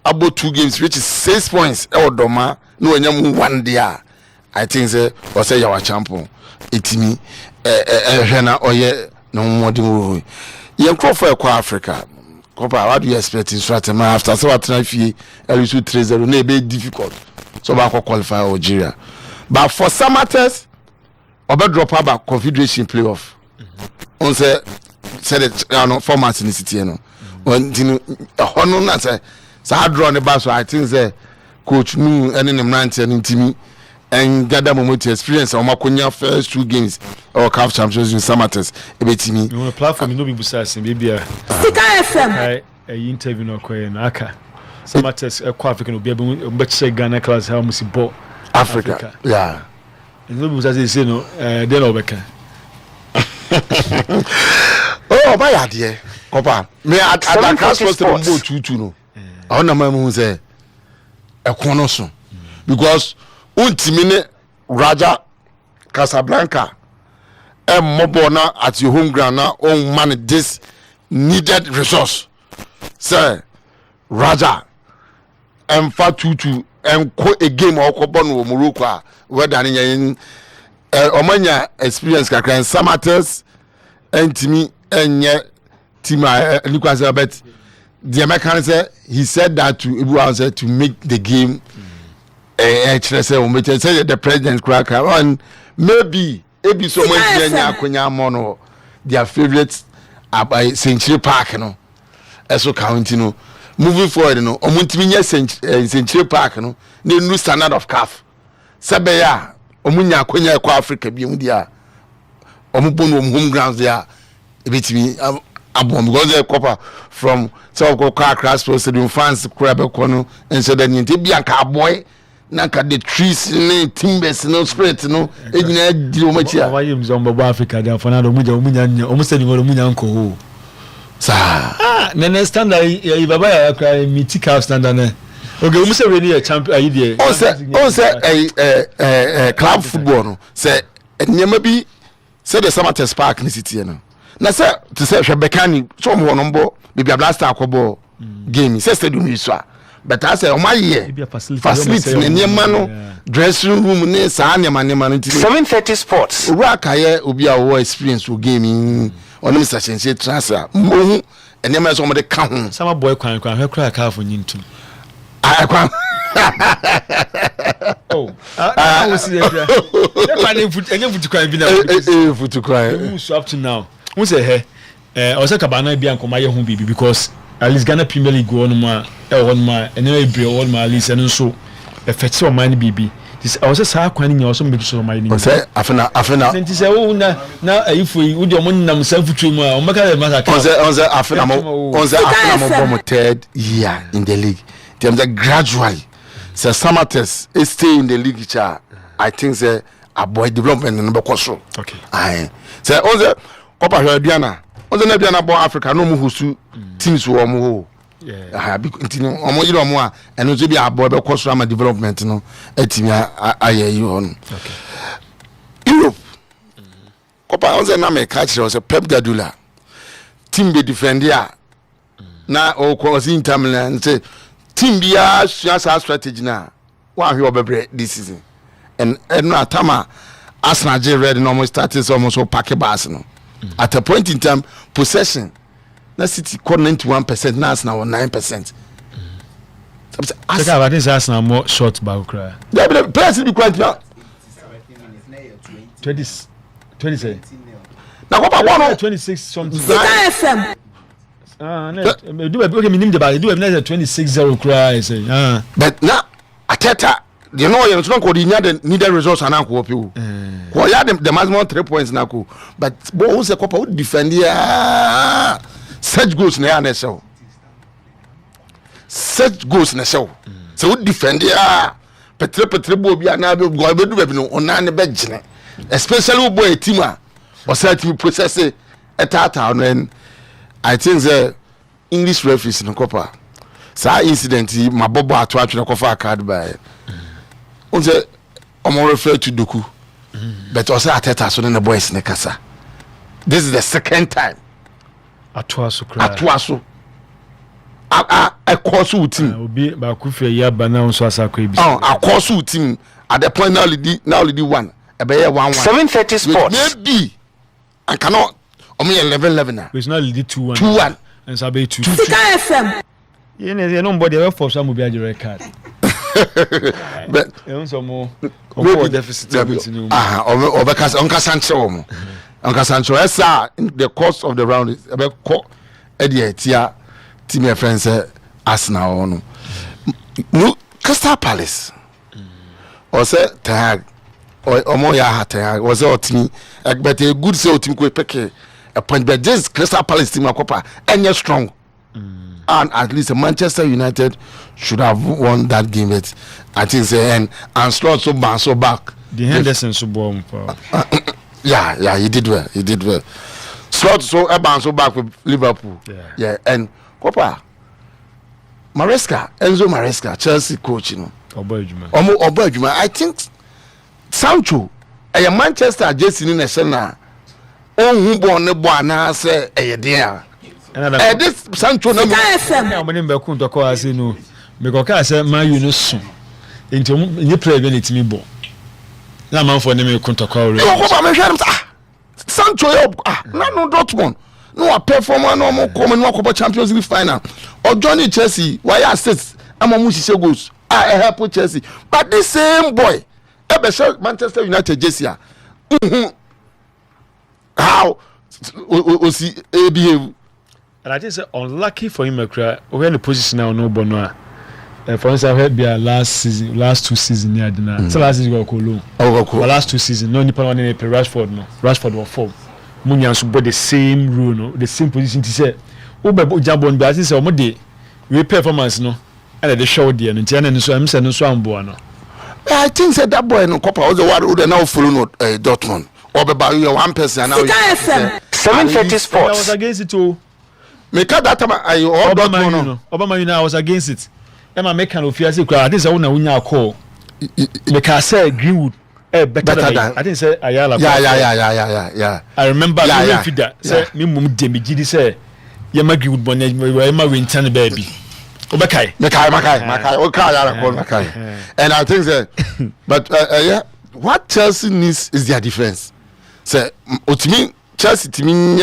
Speaker 5: about 2 games which is 6 points e Doma no anyam one there I think say also ya champion it mean hena oye no modern ye crofo kwa Africa Kopa, what do you expect in Stratton after so what trafie LSU 3-0 no be difficult so ba qualify Algeria but for Samatex obe drop about confederation playoff on say it no format in city no on tinu hono na say sa draw ne ba so I think say coach nu ene ne mrante ne ntimi and gather moment experience o makonya first 2 games or CAF Champions League Samatex ebetimi
Speaker 1: you on platform no be busasin bibia
Speaker 8: Sika FM
Speaker 1: interview no koye na aka Samatex kwa Africa no bia be che Ghana class how musi ball
Speaker 5: Africa yeah
Speaker 1: no be busasin say no dey no beka
Speaker 5: oh my idea Kopa me at class was the boat 2-2 no I want na mu say ekono so because untimine Raja Casablanca mobona at your home ground now on man this needed resource sir Raja fa 2-2 ko a game or kobon wo Morocco where dan yen omanya experience kakran Samatex entimi enye team Lucas Albert the American said he said that to everyone said to make the game say the president cracker and maybe so much akonya mono their favorite by Century Park no eso county no moving forward no omuntimi nya Century Park no the new standard of CAF sabeya omunya akonya kwa Africa bi mu dia omubonu home grounds there ebitimi abom because they copper from so go car crash stadium fans crab kono and so that nti bia ka boy naka the trees ne timbers no spirit no ejina di o machi a
Speaker 1: why mzombo Africa there for na do munya omuseni ngoro munya nko ho sa nene standard e baba ya kra mythical standard na okay we say really a champion ayi there on say club football no say nyema bi say the Samatex Park ni city no na say to say Shebekani so mo nombo bibia blaster akobo game say stadium iso but I say o ma ye facility ne nyema no dressing room ne sa nyema ne ma no
Speaker 9: 7:30 sports
Speaker 5: ura kaye obi a wo experience wo gaming on Mr. Chense transfer mo nyema so mo de ka ho
Speaker 1: sama boy kwan hwe kra ka afo nyintum
Speaker 5: kwan
Speaker 1: oh I see there yeah foot enye foot kwan bi na
Speaker 5: foot kwan
Speaker 1: we so up to now we say he o say kabana bi ankoma ye ho bibi because at least Ghana Premier League one ma one ma and then be one ma at least and so effect o man bibi this I was say kwan nya o so make so man ni
Speaker 5: say afena
Speaker 1: senti say o na if we do mo nam sanfutu mu a o maka le maka
Speaker 5: on say afena mo bomb third year in the league them gradually say Samatex stay in the league cha I think say avoid development no be so
Speaker 1: okay
Speaker 5: I say on say Kopa Hwediana on say na bia na bon Africa no mu husu teams wo mo ho yeah ntino omo yiro mo a eno so bi abo be koso ama development no atimi aye on
Speaker 1: okay
Speaker 5: Europe Kopa on say na me catch was Pep Guardiola team be defend ya na o ko sin Milan say team bia sua strategy na wa hwe obebre this season and no atama Arsenal J Red no almost started almost so pack bus no At a point in time, possession, na City called 91%, now it's now 9%.
Speaker 1: I think that's now more short back cry.
Speaker 5: The players will be quite now.
Speaker 1: 20.
Speaker 5: Now what about
Speaker 1: 26 something.
Speaker 8: FM.
Speaker 1: Do a minimum debate. Do a 26-0 cry. Say,
Speaker 5: but now, Ateta, you know, you're not going to need the results and now people. Well, yeah, the maximum 3 points now. But who's a couple would defend the such goals near the show. Such goals in the show. So would defend the Petre Bobby and I will go on the bench. Especially boy Tima or said to process it at that time. And I think the English referees in the copper. So incident, my bobo at watch in a coffee card by. On the I'm referred to Doku, but also at that so then the boys in the casa. This is the second time. Atwaso. A course with him.
Speaker 1: Will be about Kufi Yabana so as a crib.
Speaker 5: Oh, a course with him at the point now one. A bear 1-1.
Speaker 9: 7:30 sports.
Speaker 5: Maybe I cannot. Only 11
Speaker 1: It's not lead 2-1.
Speaker 5: 2-1.
Speaker 1: And Sabe 2.
Speaker 8: Sika FM.
Speaker 1: You know, nobody ever for some will be a red card.
Speaker 5: But
Speaker 1: some more
Speaker 5: deficit. Uncle Sancho. Uncle Sancho, in the course of the round is about Eddie team friends Arsenal. No, Crystal Palace. Or say tag. Or more ya was our team, but a good sale team could pick a point. But this Crystal Palace team, and you're strong. And at least Manchester United should have won that game. But I think they and Slot so back.
Speaker 1: The Henderson so bomb.
Speaker 5: Yeah, he did well. Slot so back with Liverpool. Yeah, and Copa Enzo Maresca, Chelsea coach, you know. Obejuma. I think Sancho, a Manchester Jesse in a Sena. Oh, who born the Buana say a dear. And this Sancho no
Speaker 1: FM. To call us no. Because I said, my soon. Into you play when it's me bo. Na man for name to call.
Speaker 5: Sancho no Dortmund. No a performer no more come no Champions League final. Or Johnny Chelsea, why assist Amamushi goals. I help Chelsea. But this same boy Manchester United Jesse. How was he behave?
Speaker 1: And I think it's unlucky for him. We're in the position now, no bono. For instance, I heard be last 2 seasons near dinner. So last season we got Colo. But last 2 seasons, no Nippon one in Rashford. No, Rashford was form. Munyan should the same rule, no, the same position. To say, Ube Jabon, but I think so. We performance, no, and the show there. And so I'm saying, so I'm born.
Speaker 5: I think that boy no Copa was the one who now follow Dortmund. Or about you one person now.
Speaker 9: 7:30 sports.
Speaker 1: I was against it too.
Speaker 5: Make that time I Dortmund.
Speaker 1: Obama, I was against it. Emma make kind of fear. I think I want call. Make I say Greenwood. Better than I think say Ayala.
Speaker 5: Yeah.
Speaker 1: I remember that. Say me mum Demi Gidi say Yama Greenwood bonnet. Yama Winton baby. Makai.
Speaker 5: Okay. And I think that, but what Chelsea needs is their defense. So, to me, Chelsea to me,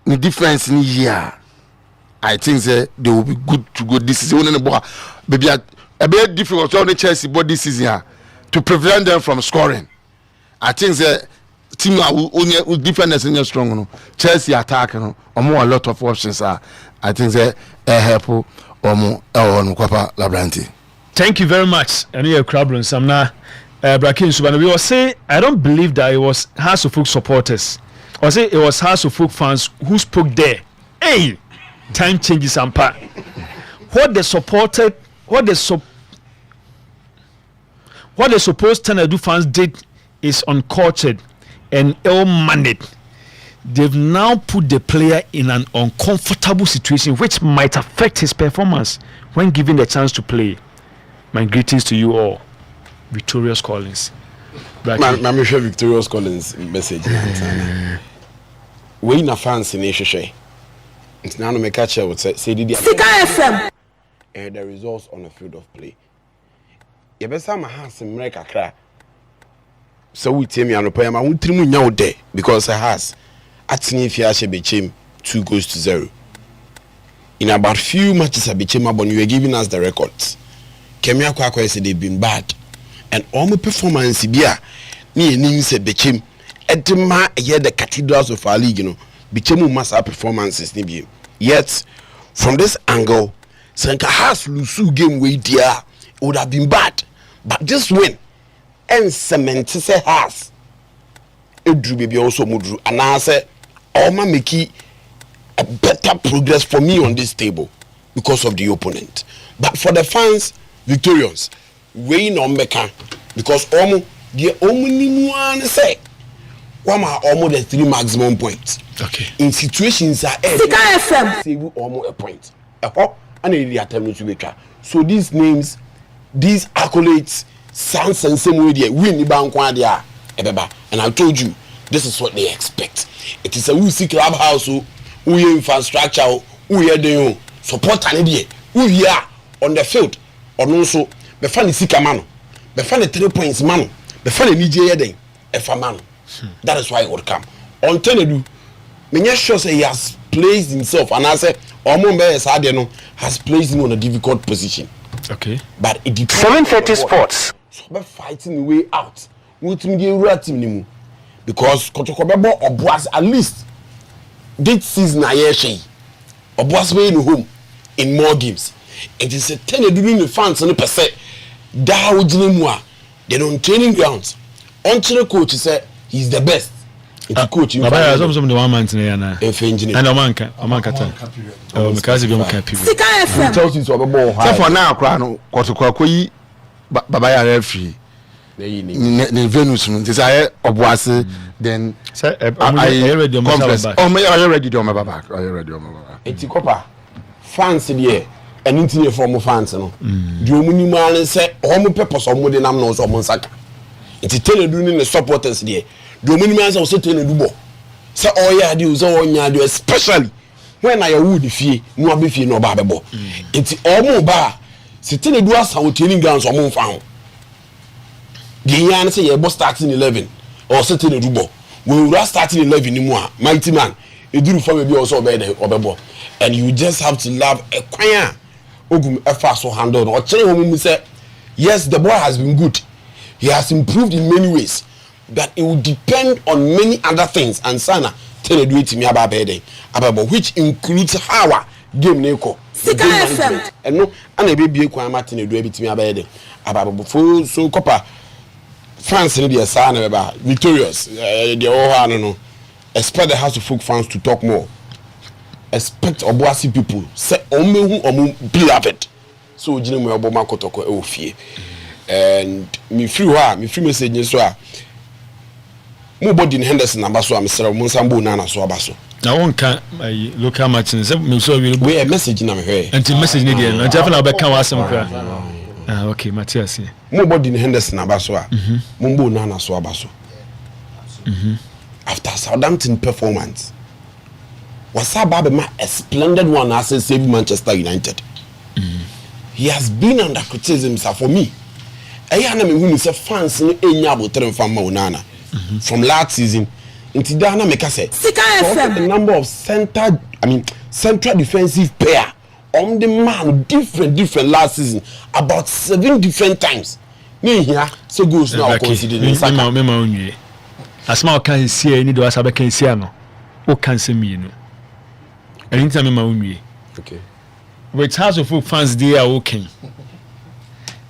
Speaker 5: the defense in year. I think that they will be good to go this season. Maybe a bit difficult on the Chelsea, but this season to prevent them from scoring. I think that team with defenders in strong. Chelsea attack, or more a lot of options are. I think that help. Lebarante.
Speaker 1: Thank you very much. And you're crabbing some now. Brakin Subana. We will say I don't believe that it was House of Folk supporters. Or say it was House of Folk fans who spoke there. Hey, time changes and part. What the supposed Tanadu fans did is uncultured and ill-mannered. They've now put the player in an uncomfortable situation which might affect his performance when given the chance to play. My greetings to you all. Victorious Collins.
Speaker 10: I'm sure Victorious Collins message. We na fans in Asia. It's now no make catch would say did
Speaker 8: Sika FM.
Speaker 10: The results on the field of play. You better my house in America cry. So we tell me I don't pay my own trimu there because I has. atini fi ahye Bechem 2-0 in about few matches at Bechem Abon. You were giving us the records. Kemi Akwa said they've been bad, and all my performance bia ni enim se Bechem edema ye the cathedrals of our league, you know. Bechem must have performances ni bi. Yet from this angle, Senka has Lusu game way there would have been bad, but this win and cement say has Edru baby also mudru, and I say Oma make a better progress for me on this table because of the opponent. But for the fans, victorious, weighing on Mecca because Omo the Omo say Wama almost the 3 maximum points.
Speaker 1: Okay.
Speaker 10: In situations are save almost a point. And the attempt to make. So these names, these accolades, sound same way they win the bank one there. And I told you, this is what they expect. It is a Wusi clubhouse, who infrastructure, who are the support and idea, who are on the field, or also the funny sika man, the funny 3 points man, the funny Nigeria day, a man. That is why it would come. On Tenedu, Menya sure say he has placed himself, and I say, Omombe has placed him on a difficult position.
Speaker 1: Okay.
Speaker 10: But it depends.
Speaker 9: 730 Sports.
Speaker 10: So we're fighting the way out. Because Kotokobebo Obuas at least this season Ayeshi Obuas way in home in more games. It is a Tenedu the fans on the percent. That would they don't training grounds. Until the coach said he's the best. It's coach in
Speaker 1: Baba some the 1 month na
Speaker 10: engineer.
Speaker 1: And Omanka time. Oh, because you can people.
Speaker 8: Sika FM.
Speaker 5: Tell you so for now kra no Kotoko yi Baba ya referee. The Venus is Obuase then
Speaker 1: Say I ready on my back.
Speaker 5: Oh, me are ready on my back. Are you ready on my back?
Speaker 10: Eti kopa fans there and into from fans no. The omuni man say omo purpose omo de nam no so omo nsaka. Eti Tenedu ni the supporters there. The omuni man say so Tenedu bo. Say oya de so onya de especially when I would fie no abefie no ba bebo. Eti omo ba se Tenedu asa wo training grounds omo fa ho. Giyan say you starting 11 or setting a dubo. When we starting 11 ni mo mighty man eduru for be also be there obebo, and you just have to love a kwanya ogum efa so handle or chere wo mu say yes the boy has been good, he has improved in many ways, but it will depend on many other things and sana tell do it me about bed ababo, which includes how game neko
Speaker 8: Sika FM
Speaker 10: and no and e be kwan martin do bit me about ababo so copper France in the San victorious. The whole no. Expect the House of Folk fans to talk more. Expect Obuasi people say omu omu beloved. So jine mo oboma kotoko e ofie. And me free message so a mo body in Henderson abaso am sere mo nsambo na so abaso.
Speaker 1: Na won kan local matches me so we
Speaker 10: a message na me hwe.
Speaker 1: Anti message ni dey. Anti afa na be kan wasem kra. Ah, okay, Matthias.
Speaker 10: Nobody in Henderson abaso a mumbo na so abaso. After Southampton performance, was Ababa a splendid one as a save Manchester United. He has been under criticism for me. I am who is a fans in a from Maunana from last season. Into Dana Mekase, the number of central defensive pair. On the man different last season about 7 different times. Me here so goes now considered.
Speaker 1: Me asma kan see ni do asabe kan see no. O kan se me no. Anytime me ma unwie.
Speaker 10: Okay.
Speaker 1: Which House of Folk fans dey are okay.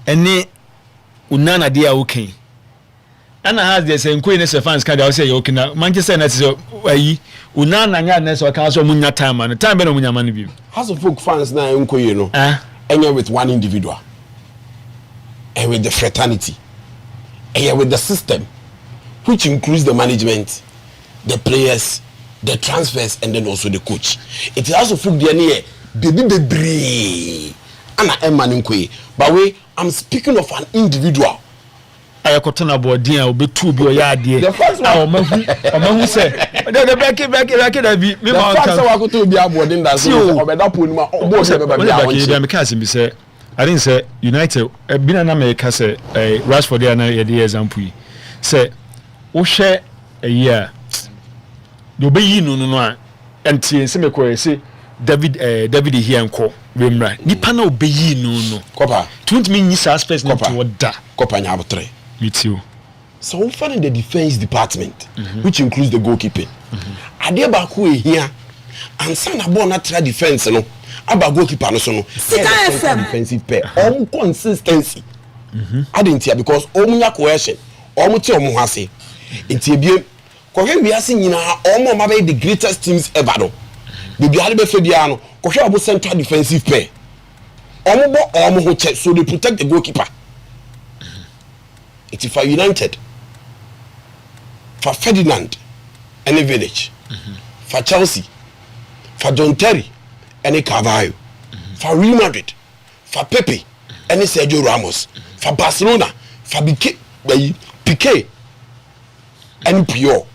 Speaker 1: Ene unana dey are okay. Ana has dey say nko ne se fans ka dey say you okay na Manchester na say ayi unana nya na so kan so munya time na time be no munya man bi.
Speaker 10: House of Folk fans na nko ye no. Enya with one individual. And with the fraternity. And with the system, which includes the management, the players, the transfers, and then also the coach. It is also Folk there near baby Anna Emmanuel. But we I'm speaking of an individual.
Speaker 1: I cotton about dear will be too be yard.
Speaker 10: The first
Speaker 1: one say the back that be me
Speaker 10: I go to be aboarding that so that
Speaker 1: because say I didn't say United been an America say Rashford there na the example say o share a year the obey no and tie se me ko say David here nko wemra nipa na obey no
Speaker 10: kopa
Speaker 1: don't mean this aspect no to da
Speaker 10: kopa nya abotre
Speaker 1: me too.
Speaker 10: So we find in the defense department, which includes the goalkeeping. Ade ba ko ehia ansa na ball na tra defense no aba goalkeeper no so no defensive pair consistency adentia because omunya cohesion omuti omu hase nti ebie kohwe wiase nyina omu ma be the greatest teams ever no bibi hade be fe bia no kohwe obu central defensive pair omu bo omu ho che so they protect the goalkeeper. It's for United, for Ferdinand any village, for Chelsea, for John Terry any Carvalho, for Real Madrid, for Pepe any Sergio Ramos, for Barcelona, for Piqué any Puyol.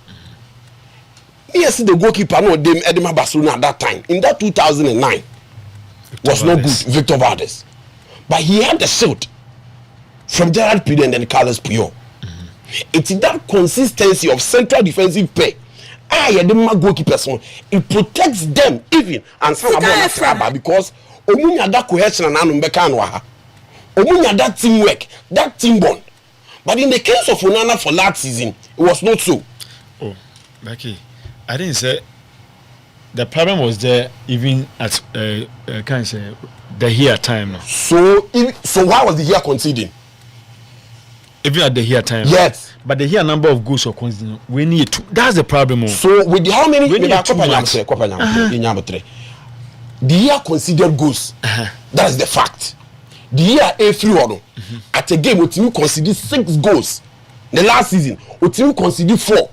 Speaker 10: Yes, the goalkeeper no them Edema Barcelona at that time in that 2009 was not good, Victor Valdes, but he had the shield from Gerard Piqué and then Carlos Puyol. It's that consistency of central defensive play. The goalkeepers, it protects them even and some about because omunya that cohesion and anumbeka anwa. Omunya that teamwork, that team bond. But in the case of Onana for last season, it was not so.
Speaker 1: Oh, Becky, I didn't say the problem was there even at can't say the here time.
Speaker 10: So why was the here conceding?
Speaker 1: Even at the here time.
Speaker 10: Yes.
Speaker 1: But the here number of goals or conceding, we need two. That's the problem.
Speaker 10: So with the how many?
Speaker 1: We need too much.
Speaker 10: The year considered goals. That's the fact. The year A3 at a game, Otimu conceded 6 goals. The last season, Otimu conceded 4.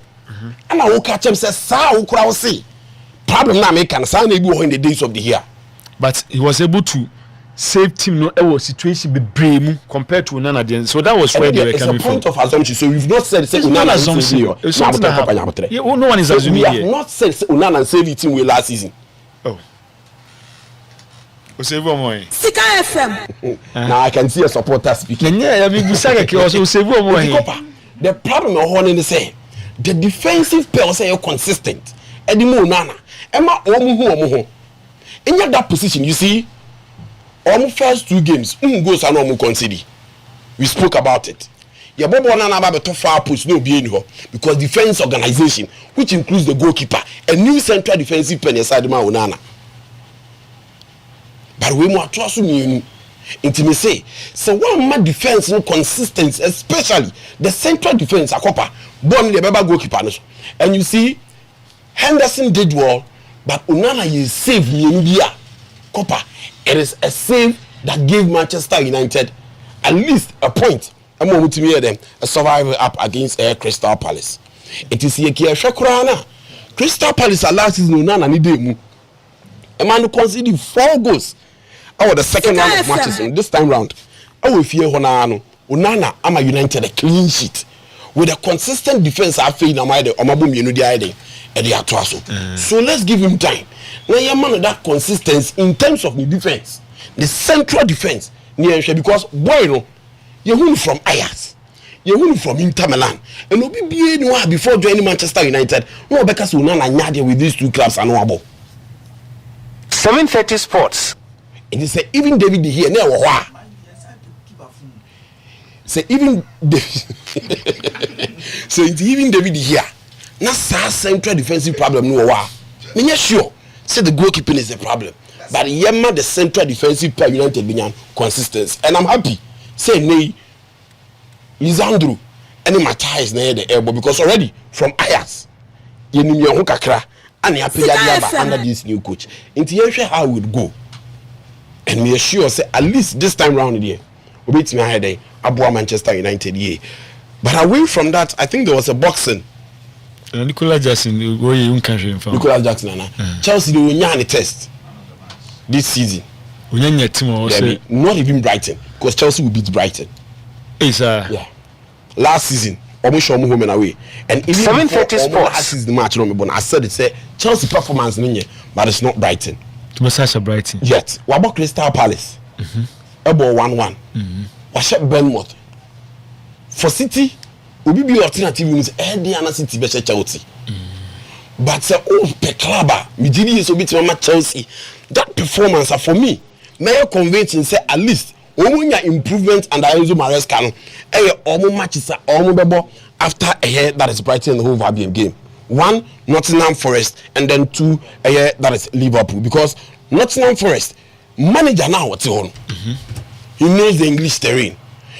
Speaker 10: And I will catch him say, "Sir, who could I say?" Problem now make can sign in the days of the year.
Speaker 1: But he was able to save team no ever situation be brave compared to Onana then. So that was where they were coming from.
Speaker 10: It's a point of assumption. So we've not said
Speaker 1: Onana assumption. No one is assuming.
Speaker 10: We have not said Onana saved team with last season.
Speaker 1: Oh. Save more.
Speaker 8: Sika FM.
Speaker 10: Now I can see a supporter speaking.
Speaker 1: Yeah, I mean,
Speaker 10: the problem of Horning is say the defensive players are consistent. Edimo Onana, Emma Omu. In that position, you see, almost first 2 games, goals are no conceded. We spoke about it. Yeah, Bobo Onana about the far push no be in here because defense organization, which includes the goalkeeper, a new central defensive player side ma Onana. But we more trust you intimacy say so one man defense no consistent, especially the central defense akopa born the baba goalkeeper. And you see Henderson did well, but Onana is save Yenubia Copa. It is a save that gave Manchester United at least a point. I'm going to hear them a survival up against Crystal Palace. It is here Shakurana. Crystal Palace last season Onana ni demu. A man who conceded 4 goals. Oh, the second round of matches this time round. Oh, if you Onana ama United a clean sheet with a consistent defense. I feel na my omabum yenu di ide e dey atoaso. So let's give him time. Now your man that consistency in terms of the defense, the central defense near because boy no you from Ajax, you from Inter Milan, and obi be no before joining Manchester United. No because Onana nyade with these 2 clubs and no abo.
Speaker 9: 730 Sports.
Speaker 10: And he said, even David here, never wa. Say even so even David here. Not central defensive problem no wa. Me not sure. Say the goalkeeping is the problem, but Yema the central defensive player United binyan consistency, and I'm happy. Say nay, Lisandro, any Matthias na the elbow because already from Ajax, you know your kakra and you happy under this new coach. Into you how it would go. And we are sure say at least this time round here, we beat me ahead Abua Manchester United here. But away from that, I think there was a boxing.
Speaker 1: Nicolas Jackson,
Speaker 10: Nicolas Jackson, Chelsea they will nyani test this season. Not even Brighton, because Chelsea will beat Brighton.
Speaker 1: Yeah.
Speaker 10: Last season, almost show home and away. And even
Speaker 9: 730 Sports.
Speaker 10: Last season match, I said it say Chelsea performance but it's not Brighton.
Speaker 1: Brighton.
Speaker 10: Yet, what about Crystal Palace? About 1-1. What about Bournemouth? For City, we be alternative means Diana City versus Chelsea. but say oh pe club me did is obi to Chelsea that performance for me may convincing say at least omunya improvement and Enzo Maresca no omo matches omo bebo after a year that is Brighton the whole game. 1 Nottingham Forest and then 2 a year that is Liverpool, because Nottingham Forest manager now what's on. He knows the English terrain.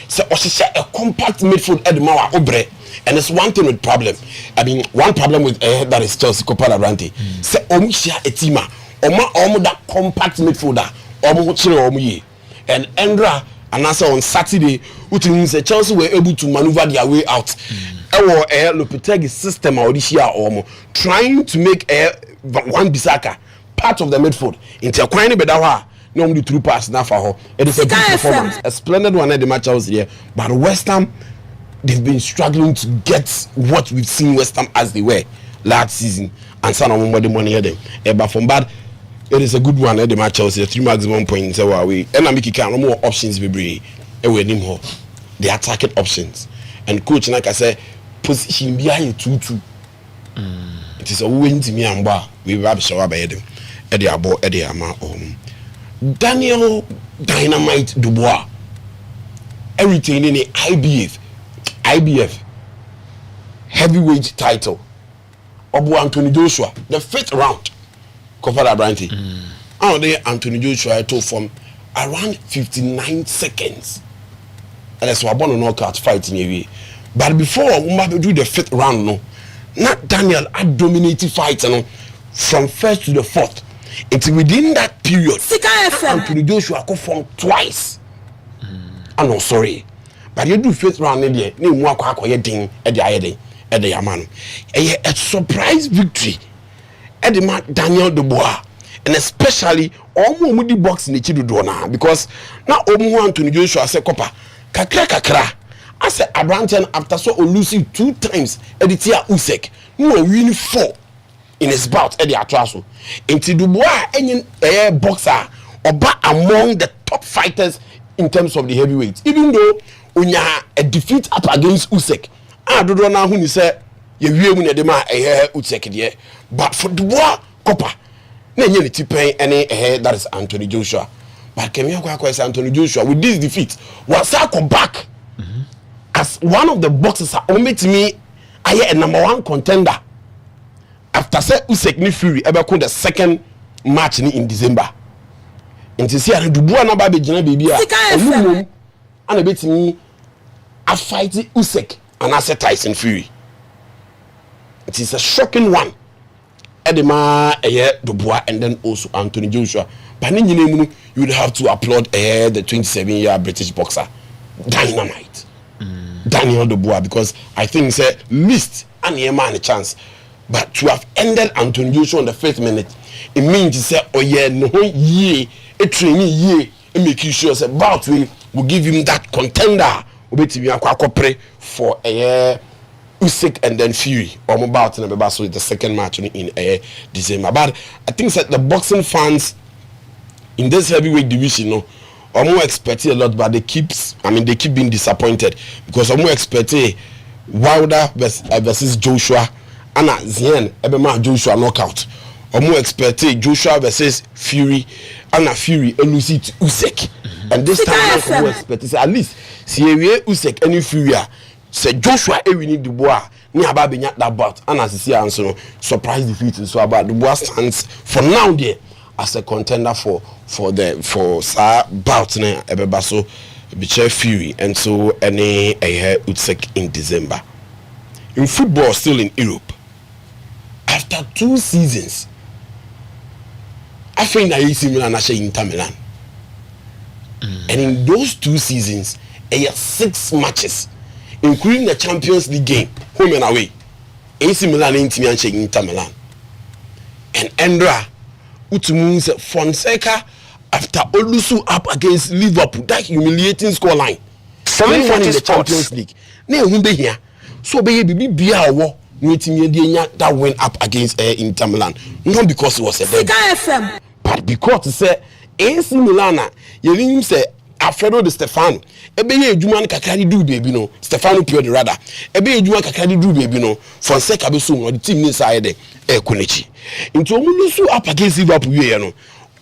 Speaker 10: So a compact midfield Edmawa Obre, and it's one thing with problem. I mean one problem with that is Chelsea Copa Lebarante. Say omushia etima omo that compact midfielder omo chire omo ye. And Endra announced on Saturday which means Chelsea were able to maneuver their way out. Lopetegui system trying to make Wan Bissaka part of the midfield into a quite better normally through pass now for her. It is a good performance, a splendid one at the match house here. But West Ham, they've been struggling to get what we've seen West Ham as they were last season, and some of the money at them. But from bad, it is a good one at the match house here. 3 maximum points away, and I make it count more options. We the attacking options, and coach like I said. Position behind 2-2. It is a win to me and bar. We have show by them. Eddie Abo, Eddie Ama. Daniel Dynamite Dubois. Everything in the IBF heavyweight title. Obu Anthony Joshua, the 5th round. Copa Lebarante. How there Anthony Joshua told from around 59 seconds. And that's why I want to knockout fighting away. But before we do the 5th round, no, not Daniel had dominated fights, no, from 1st to the 4th. It's within that period. Anthony Joshua go from twice. I'm not sorry, but you do 5th round, a surprise victory. Daniel Dubois, and especially almost with the box in the Chidudona, because now Anthony Joshua said, "Kopa, kakra." I said Lebarante after so losing 2 times Editia Usek, no win 4 in his bout at the Atraso. Into Dubois any boxer or among the top fighters in terms of the heavyweights. Even though when you a defeat up against Usek, I don't know who you say you will win the man Usek there. But for Dubois, Copper, any that is Anthony Joshua. But can you Anthony Joshua with this defeat? Was I come back? As one of the boxers are only to me, I a #1 contender. After say Usyk ni Fury, ever called the 2nd match in December. And to see Dubois na baby jina baby and a bit me a fight Usyk and I said Tyson Fury. It is a shocking one. Edema Dubois and then also Anthony Joshua. But then you would have to applaud the 27-year British boxer Dynamite. Daniel Dubois, because I think it's a missed and a man a chance. But to have ended Anthony Joshua on the 5th minute, it means to say, oh yeah, no ye, a trainee ye, and make you sure about we will give him that contender for a Usyk and then Fury or about in the 2nd match in December. But I think that the boxing fans in this heavyweight division, no, I'm more expecting a lot, but they keep being disappointed because I'm more expecting Wilder versus Joshua, and Zien Ebema Joshua knockout. I'm more expecting Joshua versus Fury, and Fury lose it to Usyk. And this time I'm more expecting at least see Usyk and Fury. Say Joshua we need Dubois. Ni ababenya that bout, and as you see answer surprise defeat so about Dubois stands for now there as a contender for Sir bout na ebebaso biche Fury and so any Usyk in December. In football still in Europe, after 2 seasons, I think that AC Milan are Inter Milan, and in those 2 seasons, 6 matches, including the Champions League game, home and away, AC Milan Inter Milan, and Endra Utumun's Fonseca after Olusu up against Liverpool, that humiliating scoreline.
Speaker 9: 740
Speaker 10: in the Champions League. Now who be here? So be bia wo that went up against Inter Milan. Not because it was a derby, but because say AC Milan, you say Alfredo de Stefano ebe ye adwuma kakra de do baby no Stefano Pio de rather ebe ye adwuma kakra de do baby no Fonseca be so no the team ni side konechi into omulusu up against Liverpool we no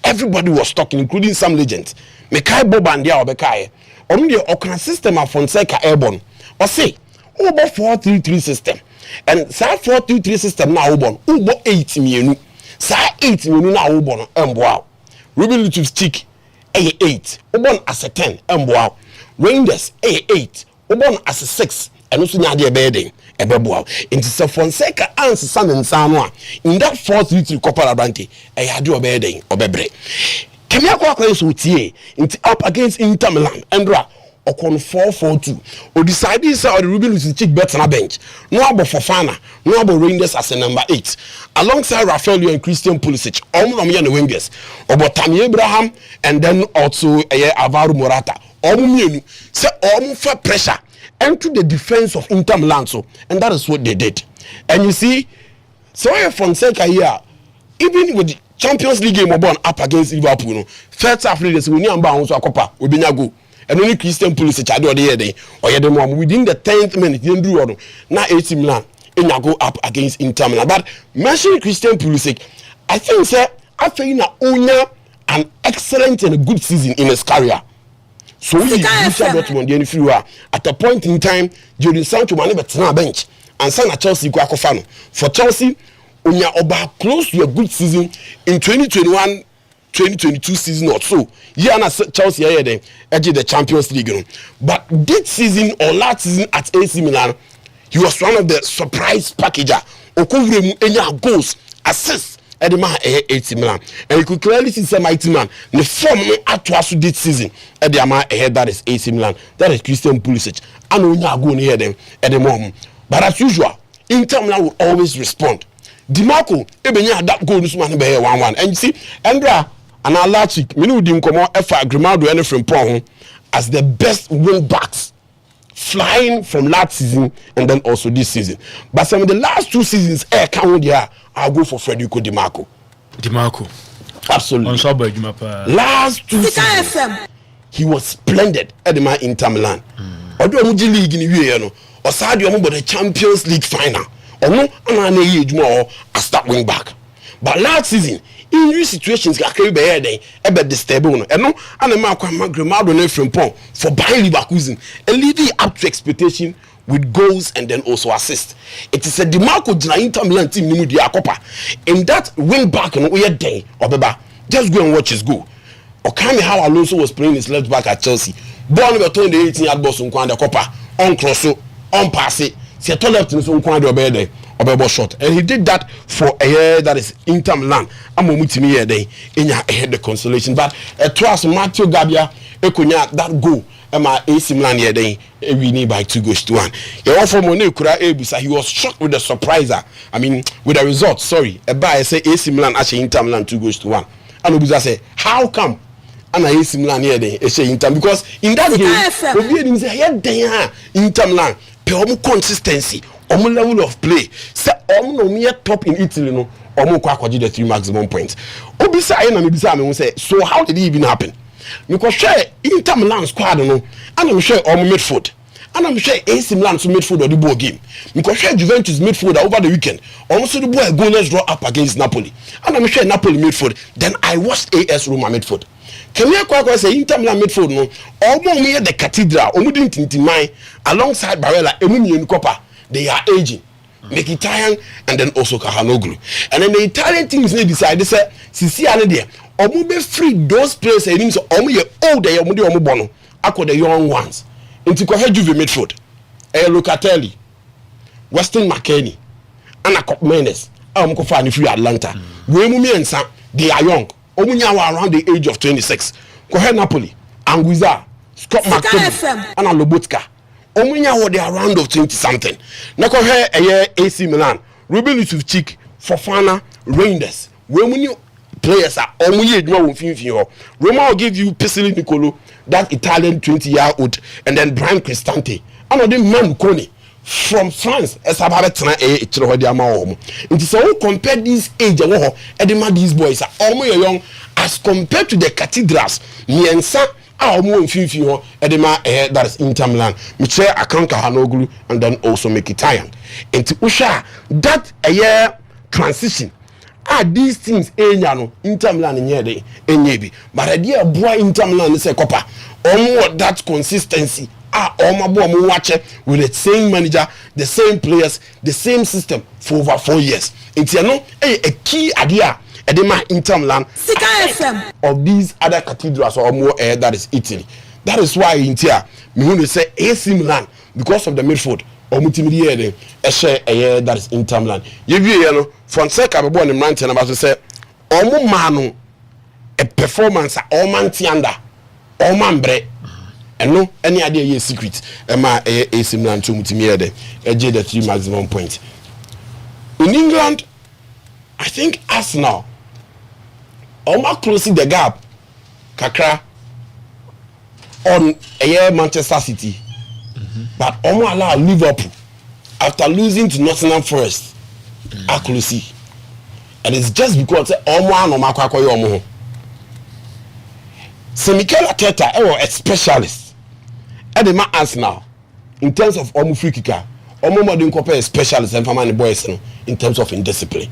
Speaker 10: everybody was talking including some legends Mekai Bobandia obekai de okran system of Fonseca airborne or say over 4-3-3 system and sa 4-3-3 system na airborne ubo 8 mienu sa 8 mienu na airborne emboa Ruben Loftus-Cheek 8 ubon as a 10 emboa Rangers 8 ubon as a 6 and also nya de beden ebeboa into Fonseca ans san nsano a in that 4-3-3 Copa Lebarante ade obeden obebre kemia kwa so tie into up against Inter Milan Endra okon 4-4-2 o decide say or the Ruben Loftus-Cheek bet na bench no abo Fofana no abo Rangers as a number 8 alongside Rafael and Christian Pulisic omo ye na wingers obo Tammy Abraham and then also Alvaro Morata omo mienu say omo for pressure into the defense of Inter Milan so and that is what they did and you see so Fonseca here even with the Champions League game born up against Liverpool no first half leaders we ni amba so akopa obinya go and only Christian Pulisic ade ode yede oyede mo within the 10th minute you do no na AC Milan enya go up against Inter Milan but mentioning Christian Pulisic I think say after na onya an excellent and a good season in his career so we Borussia Dortmund dey free at a point in time Jadon Sancho man be tena bench and say na Chelsea go akofa no for Chelsea onya oba close to a good season in 2021-2022 season or so yeah na Chelsea here then edge the Champions League no but this season or last season at AC Milan he was one of the surprise packager okovure mu enya goals assists Edema AC Milan and you could clearly see some mighty man the form atwaso this season edema that is AC Milan that is Christian Pulisic and onya go near them edema but as usual Inter Milan will always respond Dimarco ebenya that goal this man be 1-1 and you see Endra and Alachi me no di nkomo efa Grimaldo and Frimpong as the best wing backs flying from last season and then also this season but some of the last 2 seasons count there I'll go for Federico Dimarco absolutely last 2 seasons he was splendid at the Inter Milan although Muji League in the no or Sadio Mo the Champions League final or no ana age more a start wing back but last season in new situations kakari be here then e be disturb no eno ana ma kwa Grimaldo na Frimpong for Bayer Leverkusen and leading up to expectation with goals and then also assists. It is a Dimarco Jina Inter Milan team nimu di akopa in that wing back no we den obeba just go and watch his goal Okami how Alonso was playing his left back at Chelsea ball no turn the 18-yard box on the akopa on cross on pass it se to left no so on the obeda obebo shot and he did that for a year that is Inter Milan amomutimi here then enya ahead the consolation but twice Matthew Gabia ekonya that goal Emma AC Milan here then winning by 2-1 he offer money kura ebisa he was shocked with the surpriser I mean with the result sorry eba say AC Milan actually Inter Milan 2-1 and obuza say how come and AC Milan here then Inter because in that game obi edim say here then Inter Milan pe omo consistency omo level of play say omo no me top in Italy no omo kwa kwaji the 3 maximum points obisa I na me bisa me say so how did it even happen because share Inter Milan squad no and I'm sure omo midfield and I'm sure AC Milan so midfield or the ball game because share Juventus midfield over the weekend almost the boy goalless draw up against Napoli and I'm sure Napoli midfield then I watched AS Roma midfield Kemia kwa say Inter Milan midfield no omo me the cathedral omo din tintimai alongside Barella emu Copa they are aging Mkhitaryan and then also Calhanoglu and then the Italian teams they decide say sisi ane there omo be free those players and him so omo ye old dey omo dey omo bono akọ the young ones into ko Juve midfield Locatelli Weston McKennie Anna Cop Mendes omo ko fa ni free Atlanta we mu miensa they are young omo nya around the age of 26 ko Napoli Anguissa Scott McTominay Anna Lobotka omunya wo dey around of 20 something na ko AC Milan Ruben Loftus-Cheek Fofana Rangers we muni players are omuye eduma wo finfin ho Roma will give you Pisili Nicolo that Italian 20-year-old and then Brian Cristante and the man Kone from France esababa tena chire ho dia ma wo nti so we compare this age wo ho edema these boys are omuye young as compared to the cathedrals miensa omo mfimfi ho edema that is Inter Milan me share account Hanoglu and then also make it time enti usha that transition these things enya no Inter Milan nye de enye bi but idea boy Inter Milan say kopa omo that consistency omo bo omo wache with the same manager, the same players, the same system for over 4 years enti no a key idea edema Inter Milan
Speaker 8: Sika FM
Speaker 10: of these other cathedrals or more that is Italy. That is why in here me want to say AC Milan because of the midfield or multimedia that is Inter Milan. You know Fonseca be born in Manchester about to say omo manu a performance or man tianda or man bre and no any idea ye secret ma AC Milan to multimedia the 3 maximum point. In England I think Arsenal Oma closing the gap kakra on Manchester City. But Oma allow Liverpool after losing to Nottingham Forest closing. And it's just because Oma no makwakoyo omo. So Mikel Arteta a specialist. Edema Arsenal in terms of omo free kicker. Omo modern compare specialist and family boys in terms of indiscipline.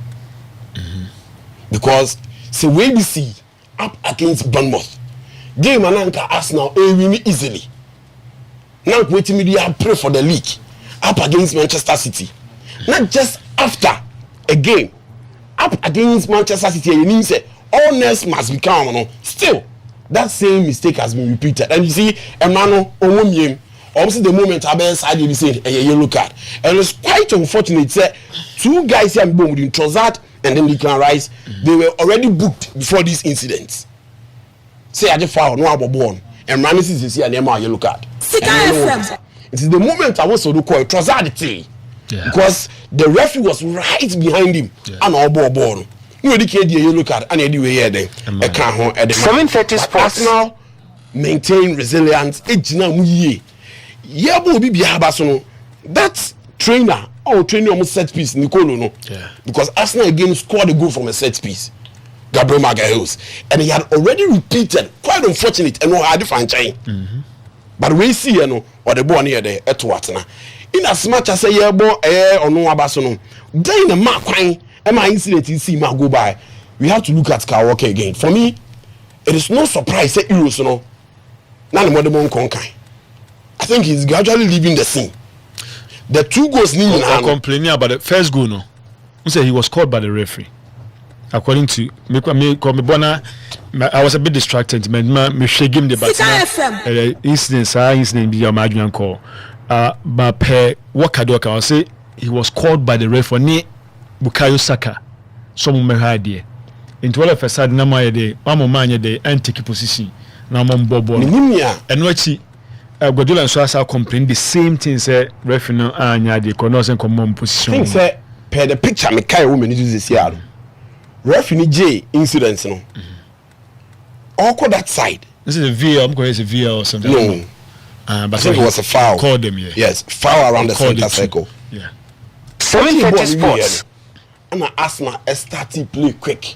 Speaker 10: Because so we see up against Bournemouth. Game ananka Arsenal win easily. Now waiting media pray for the league up against Manchester City. Not just after a game up against Manchester City, you need say all next must become no. Still that same mistake has been repeated. And you see Emmanuel Omomiem obviously the moment I side you say a yellow card. And it's quite unfortunate say 2 guys here with Trossard and then Declan Rice, they were already booked before these incidents. Say I just foul no born and Ramsey is here and them yellow card. It is the moment I was so to call Trossard because the referee was right behind him and all born. No indicate the yellow card and anyway here then.
Speaker 9: 7:30 Sports.
Speaker 10: Arsenal maintain resilience. Ejina mu yie. Yebo bi bia ba so no. That trainer training almost set piece Nicolo no. Because Arsenal again scored a goal from a set piece. Gabriel Magalhaes, and he had already repeated, quite unfortunate and no hard franchise. But we see or the boy near there at what now. In as much as a boy or no abasono, then the mark crying and my incident you see ma go by. We have to look at Kawaki again. For me, it is no surprise that Euros no. None more the Konkai. I think he's gradually leaving the scene. The 2 goals
Speaker 1: complaining about the first goal no. He said he was called by the referee. According to me, I was a bit distracted. Me shake him the batsman. Incident be your margin call. But per Wakadoka, I say he was called by the referee ne Bukayo Saka. Some me idea. Into all of a sudden, na my day, mama manya day, and take position. Na mom bobo. And what Guardiola and Suasa complain the same thing. Say referee no anya de konos and common position.
Speaker 10: Think say per the picture me carry woman use this year. Referee J incidents no. All that side.
Speaker 1: This is a VAR. I'm going to say VAR or something.
Speaker 10: No.
Speaker 1: But
Speaker 10: I think it was a foul.
Speaker 1: Called them, yeah.
Speaker 10: Yes, foul around the center circle.
Speaker 1: Yeah.
Speaker 9: 7:30 Sports.
Speaker 10: And Arsenal started play quick.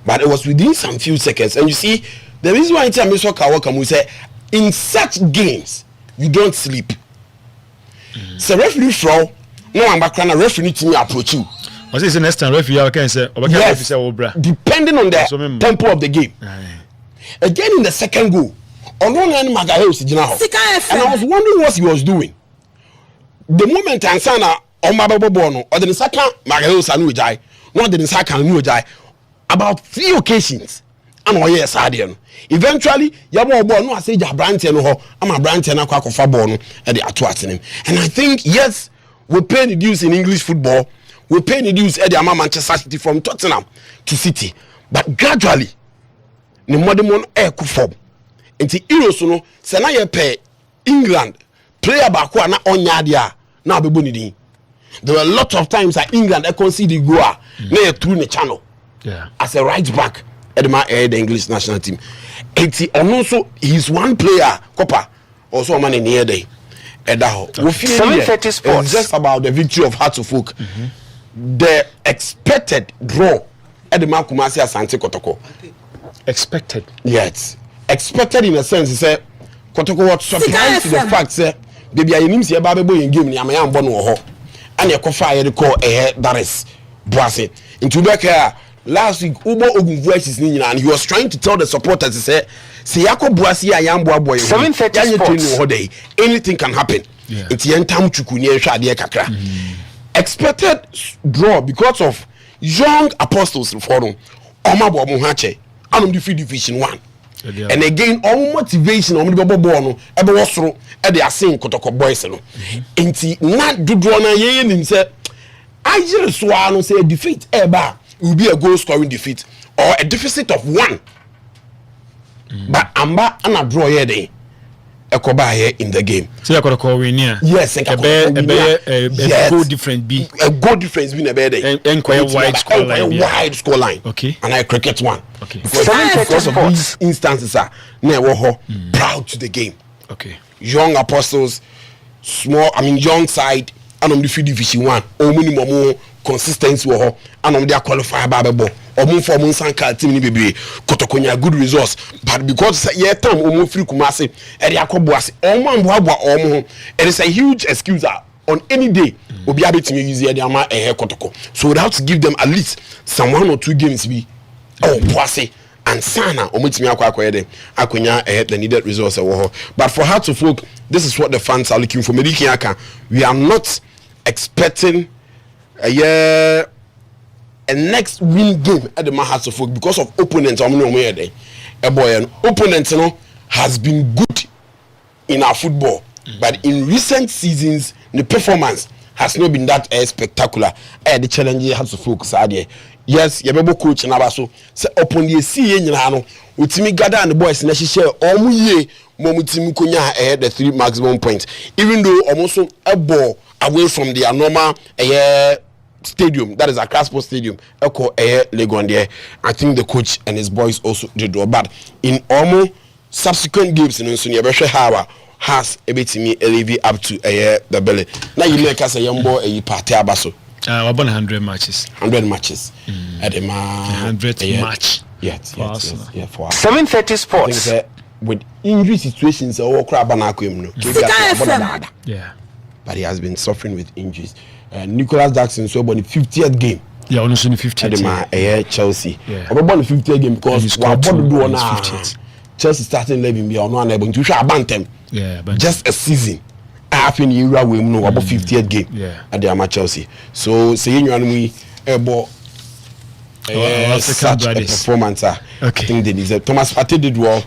Speaker 10: But it was within some few seconds. And you see, the reason why I tell Mr. Kawaka, we say, in such games, you don't sleep. So referee throw, no, I'm back a referee to approach you.
Speaker 1: Was this the next time referee I can say,
Speaker 10: yes, depending on the tempo of the game. Again in the second goal, and I was wondering what he was doing. The moment Ansana on Mababono or the second Magalhaes Anuijai, not the second Anuijai, about 3 occasions. And yes, Adian. Eventually, Yabo Bono, I say Jabrante no, I'm a Brante and a quack of Fabono and the atwatting him. And I think, yes, we pay the dues in English football, we pay the dues at the Manchester City from Tottenham to City. But gradually, the modern air could form. Into Eurosono, Senaya pay England, player back one on Yadia, now be bunny. There were a lot of times that England conceded goal near through the channel.
Speaker 1: Yeah.
Speaker 10: As a right back. Edema the English national team. And also he's one player, Copper, also a man in here day.
Speaker 9: 7:30 Sports.
Speaker 10: It's just about the victory of Hearts of Oak. The expected draw Edema Kumasi Asante Kotoko.
Speaker 1: Expected.
Speaker 10: Yes. expected in a sense say Kotoko was surprised to the fact say baby I need see aba bebo yen game ni amaya mbo no ho and ye kofa ye call that is Boise into Beka last week Ubo Ogunvuesis ni nyina and he was trying to tell the supporters say Yako Boise ayambo boy
Speaker 9: 7:30 sports
Speaker 10: anything can happen it's yentam chuku ni ehwa de kakra expected draw because of young apostles for no omabo mo ha che anom the division 1 and again all motivation on the ball no ebe wosoro e de asen Kotoko boys no enti na dodo na ye nim say ajire so ano say defeat eba will be a goal scoring defeat or a deficit of 1 but amba ana draw here dey ekoba here in the game
Speaker 1: so Kotoko win here
Speaker 10: yes
Speaker 1: a goal difference be
Speaker 10: a goal difference be na be dey
Speaker 1: wide
Speaker 10: score line
Speaker 1: okay
Speaker 10: and I cricket one
Speaker 1: okay
Speaker 10: because of these instances are na wo proud to the game
Speaker 1: okay
Speaker 10: young apostles small young side and the division 1 o minimum consistency wo ho and they qualify ba bebo omo for mo sanka team ni bebe Kotokonya good results but because ye time omo free Kumasi e dey akoboase omo amboabo omo it is a huge excuse on any day obi abetimi use e dey ama Kotoko so we have to give them at least some 1 or 2 games be boase and sana omotimi akwa dem akonya the needed results but for her to folk this is what the fans are looking for Medikiaka we are not expecting a next win game at the Hearts of Folk because of opponents opponents has been good in our football but in recent seasons the performance has not been that spectacular the challenge Hearts of Folk yes yebebo coach na baso say upon the see nyina no utimi gather and the boys na hihye omuye momutimi konya the 3 maximum points even though almost a ball away from their normal stadium that is a Sports Stadium echo Legon there I think the coach and his boys also did well but in almost subsequent games in Sunni Abeshe Hawa has a bit me elevate up to the belly now you make us a young boy a party abaso
Speaker 1: about 100 matches
Speaker 10: at the
Speaker 1: 100th match
Speaker 10: yes for
Speaker 9: 7:30 sports
Speaker 10: with injury situations or
Speaker 1: yeah
Speaker 10: but he has been suffering with injuries Nicholas Jackson so about the 50th game
Speaker 1: yeah almost in the 50th
Speaker 10: Chelsea
Speaker 1: about
Speaker 10: the 50th game because we do on Chelsea starting 11 be on unable to show abantem just a season half in era we know about 50th game at the Chelsea so say you and me about such a performance I think they deserve Thomas Partey did well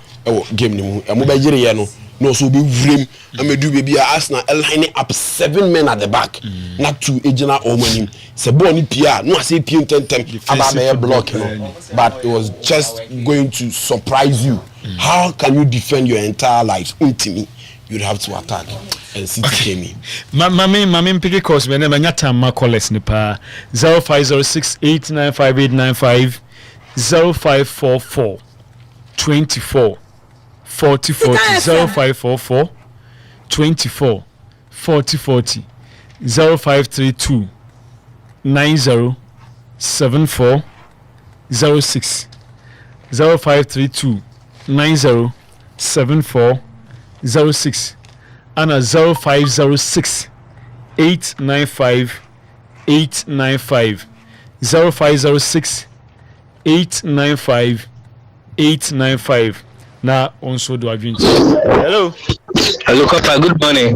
Speaker 10: game ni mu Nigeria no so be vrem amedu baby Arsenal lining up 7 men at the back not 2 ejina omanim se ball ni pia no say pia tentem about block but it was just going to surprise you how can you defend your entire life ultimately you'd have to attack and City came in
Speaker 1: mami pick course me na nyata ma callers ni pa 0506895895 0544 24 40 0544 24 40 0532 90 74 06 0532 90 74 06 and 0506 895 895 0506 895 895 na also do adwin. Hello
Speaker 11: Kopa, good morning.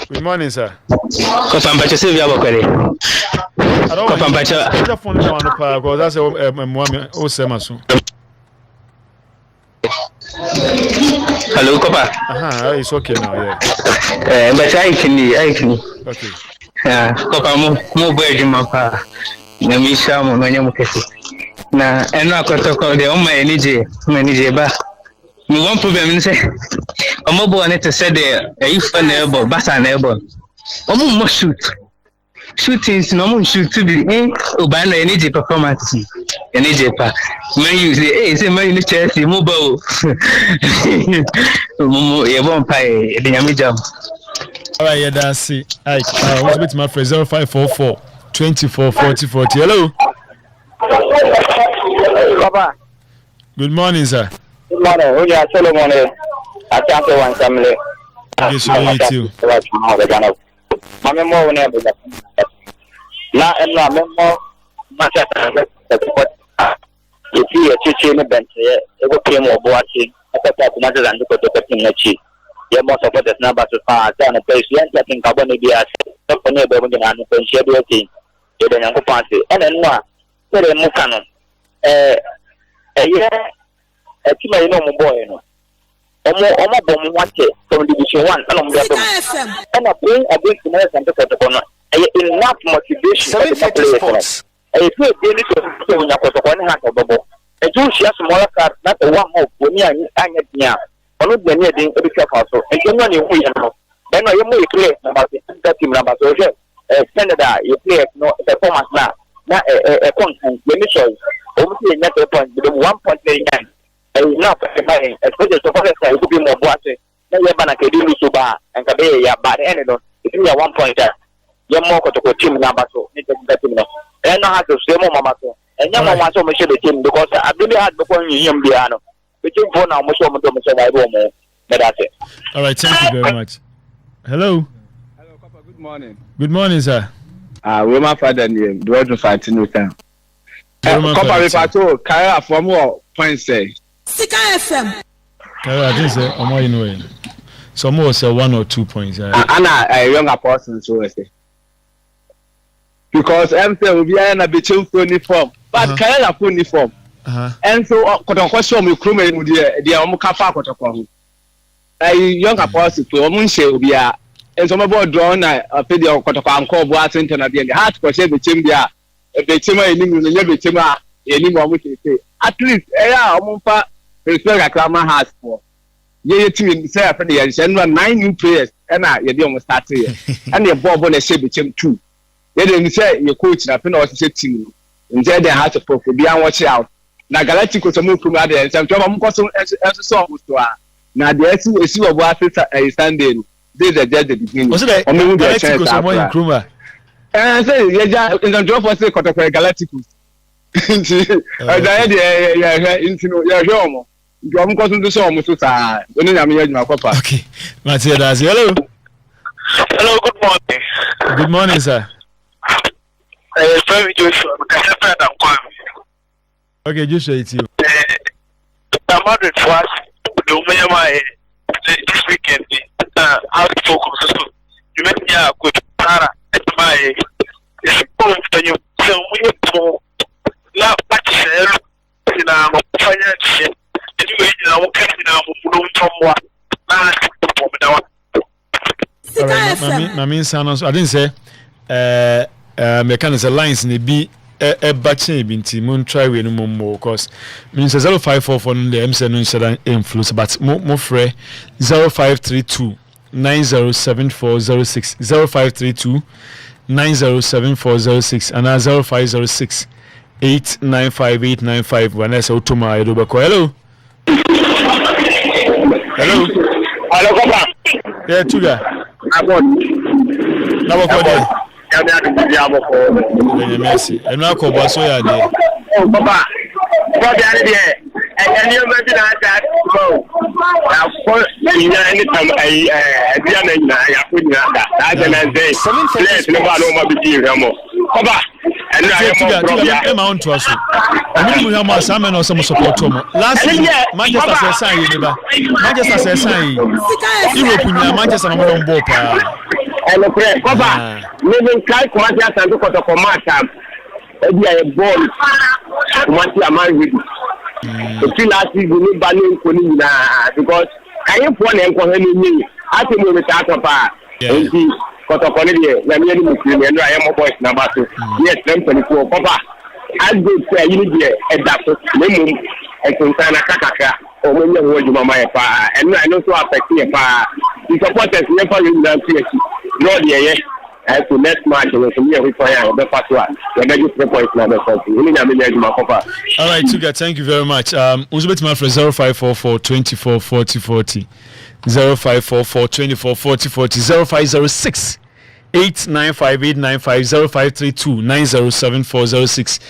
Speaker 1: Good morning sir.
Speaker 11: Kopa mbacho se vya bokere. Kopa mbacho
Speaker 1: the phone na no pa because that's mwami o sema so.
Speaker 11: Hello Kopa.
Speaker 1: It's okay now yeah.
Speaker 11: Mbacho aikini.
Speaker 1: Okay.
Speaker 11: Kopa mo boy juma pa. Na misha mo nanya mukesi. Na eno akotoko de o ma enije ba. Me one problem is say omobo want to say the if enable basa enable omo mo shootings no mo shoot to be oba no energy performance energy pa man you say man you Chelsea mo ba o mo e bon pa e de nyame jam
Speaker 1: alright yeah that's it what's with my friend 0544 24 40 40 hello
Speaker 12: Papa
Speaker 1: good morning sir
Speaker 2: good morning. We are Solomon. I can't say one family.
Speaker 1: Yes, you too.
Speaker 2: I'm a more neighbor. Now, and I'm more much if you are teaching a bench, it will be more watching. I thought that another than the Pinachi. You're more support the number to far down a place. Yes, I think Carbon Diaz, not for neighbor when I'm a schedule team. You're the young party. And then what? Say the Mukano. A team I know boy. Omo bomb watch from Division 1 and I bring against the American Tocona. Enough motivation.
Speaker 9: 750 sports.
Speaker 2: I feel really to when I one hand of bubble. A Jewish smaller card, not the one more when you are near. One of the near the Edifice Castle. And you know you know. Then I am clear about the team number. So, Canada, you play no performance now. Not a content, the mission. Obviously, not a point, but 1.39. Enough, especially so far as I could be more watching. Now you're going to do Suba and Kabea, but anyway, if you are 1 point, you're more to team number 2. And I have to say more, Mama. And you want to make the team because I really had before you, Biano. But you for now, most of them, that's it.
Speaker 1: All right, thank you very much. Hello.
Speaker 6: Hello, Papa. Good morning.
Speaker 1: Good morning, sir.
Speaker 6: We're my father name. Do you fight in with them? Papa, if I told Kaya for more points, say.
Speaker 8: Sika FM.
Speaker 1: I didn't say more in way. So more say 1 or 2 points.
Speaker 6: Anna, a younger person, so I say. Because I'm saying we are in a bit of uniform, but Kaya have uniform. And so, question me, crew, the Omuka Fakota. A younger person to Omunche will be a and some about drawn a video Kotaka call Washington at the heart for the team there. If the team any more we say. At least, Omupa. Respect a Clama has for. Ye team say after the year, 9 new players, and you almost start here. And your Bob on a shape between 2. They didn't say your coach, I think, was a team. Instead, they had to put be on watch out. Now, Galactic was a move from other and some trouble as a song to her. Now, the SU of what is standing. There's a judge at the beginning. Was it a Galactic or someone in Kruma? And I say, yeah, in the drop was a cut of a Galacticus. I'm going to show me to say, when I'm here, my papa.
Speaker 1: Okay, Matthias, hello.
Speaker 2: Hello, good morning.
Speaker 1: Good morning, sir. Okay, just say it to you.
Speaker 2: I'm Madrid for us. This weekend, how to focus. You met me a good Tara at my. It's important you. So we need to now share in our financial. Anyway, I will catch now from what.
Speaker 1: I mean, I didn't say, mechanical lines in the B. A batching binti moon try we no more because means 0544 no the MC no share influence but more free 0532 907406 0532 907406 and 0506 895895 when I say Otoma Edo Bako. Hello.
Speaker 2: Hello, Papa.
Speaker 1: Yeah, Tuga. Merci. And now, Koba, so you are there.
Speaker 2: Oh, Papa. What are you there? And you imagine that? Of course, you know, anytime I put that. I can say, let's never be Papa. And I am on to us. I mean, we have more salmon or some support. Last year, Manchester says, Manchester says, Europe, Manchester, I'm on board. And the prayer, Papa, living Kai Commander and look at the command. Maybe I am born. Commander, I'm married. The two last season, we need banning because I am born and calling me. I think we will start up. Kotokonidi, we are nearly Muslim, and I am a voice number 2. Yes, 24. Papa, I go to a unit at that minimum and concern a Kakaka or when you hold your Mama, and I know so affect you. The supporters never in the PhD. No, dear, as to next match, we will require the first one. The negative 3 points number 40.
Speaker 1: All right, Tuga, thank you very much. Uzbek man for 0544 24 40 40. 0544 24 40 40 0506 895-895-0532-907406.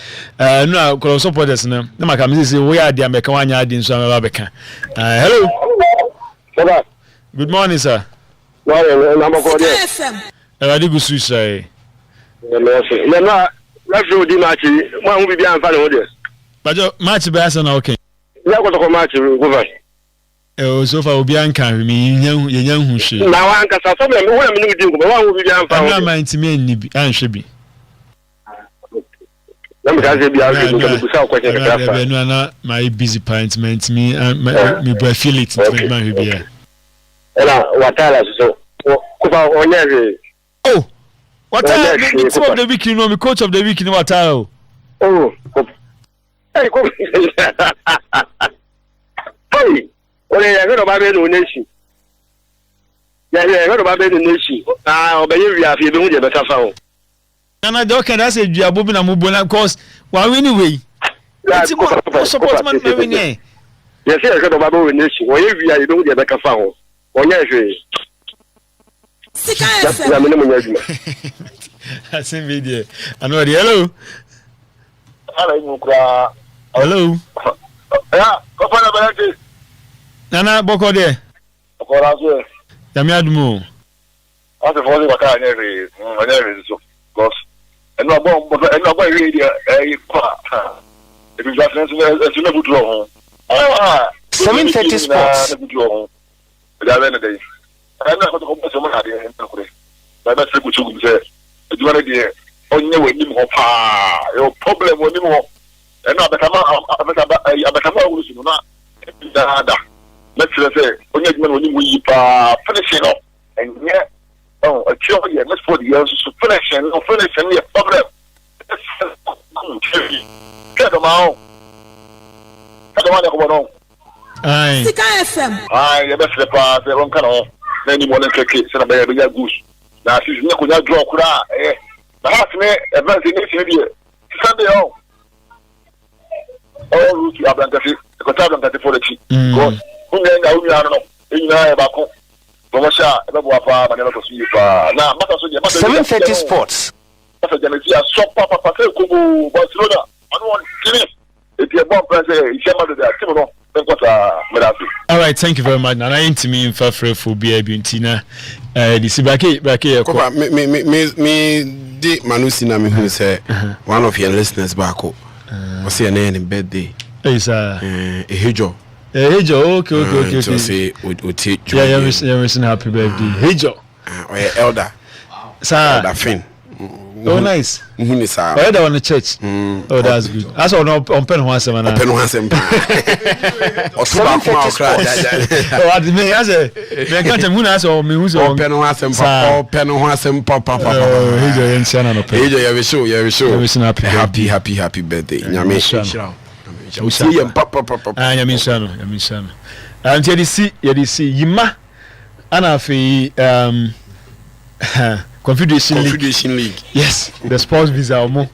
Speaker 1: No, call supporters now. No, my come say we are the American one yard in Swamabeka. Hello. Good morning, sir. Ready go switch say.
Speaker 2: Let's do the match. One will be on fire.
Speaker 1: But match bass and okay.
Speaker 2: We are going to match over.
Speaker 1: So far obi anka me yenyan hu hwe
Speaker 2: na wa anka sa so me wona me di ko wa wo bi anfa
Speaker 1: na ma ntimi anni bi anhwe bi
Speaker 2: na me ka se bi afi ko bu sa ko che ka fa
Speaker 1: be no na my busy point me bra feel it ntimi ma hwe bi ya
Speaker 2: ela watala so ko ba onye
Speaker 1: oh watala me team of the week no me coach of the week ni watala
Speaker 2: oh hey ko hey ole ya go ba be no nation ya go ba be no nation obaye wi afi be hu je be ka fa o
Speaker 1: na do kan that say duabo bi na mo bona cause wa win way it's more support man na win eh
Speaker 2: yes ya go ba be no nation o ye wi ya be hu je be ka fa o onye hwe
Speaker 8: Sika FM
Speaker 2: ya me mo nya djuma
Speaker 1: asin video anori hello
Speaker 2: hello ya ko fa na Lebarante
Speaker 1: Nana boko de.
Speaker 2: Okora so.
Speaker 1: Yami adumo.
Speaker 2: Ase fo ni baka anyere so. Because eno abo iri dia kwa. E bi just so na butu ho.
Speaker 9: 730 sports.
Speaker 2: Da bene dai. Ana ko ko so ma de en kure. Da na se butu gum se. Eduma ne de onye wani mo pa. Yo problem wani mo. Eno abetama wulu sunu na. Da. Let's say onye adwuma no ni yi pa finishing no enye a chio ye let's for the years so finishing ye problem kada ma ko no
Speaker 1: ai
Speaker 8: Sika FM
Speaker 2: ai ye be pa se ron kana na ni mo na keke se na be ya goose na si ni ko nya draw kura na ha se me advance ni se bi Sunday oh root Lebarante ko ta Lebarante for the chi go unga no ina e bako bomasha e bebo afa manela ko suyi pa na maka so je
Speaker 9: 730 sports
Speaker 2: maka je na so papa ko Barcelona anu won kini e tie bon place e shema do that timo no benkota merafi.
Speaker 1: All right, thank you very much. Na intimi in fafre for bia bintina the sibake
Speaker 10: ko me di manusi na me hu say one of your listeners bako was say na in birthday
Speaker 1: is
Speaker 10: Hejo
Speaker 1: okay.
Speaker 10: So say we take
Speaker 1: yeah, you're happy birthday. Hejo.
Speaker 10: Elder.
Speaker 1: Sir.
Speaker 10: Elder Finn.
Speaker 1: Oh, nice. Elder on the church. Oh, that's good. That's on pen one seven.
Speaker 10: Pen one seven. Or
Speaker 9: 730 sports.
Speaker 1: Oh, I mean, as a me can't tell as or me who's on
Speaker 10: pen one seven. Or pen one seven. Papa.
Speaker 1: Hejo in China no pen.
Speaker 10: Hejo, you show. Happy birthday. Nyame.
Speaker 1: Usi papa yamisano and you see yima ana fe Confederation League.
Speaker 10: Yes,
Speaker 1: the sports visa omo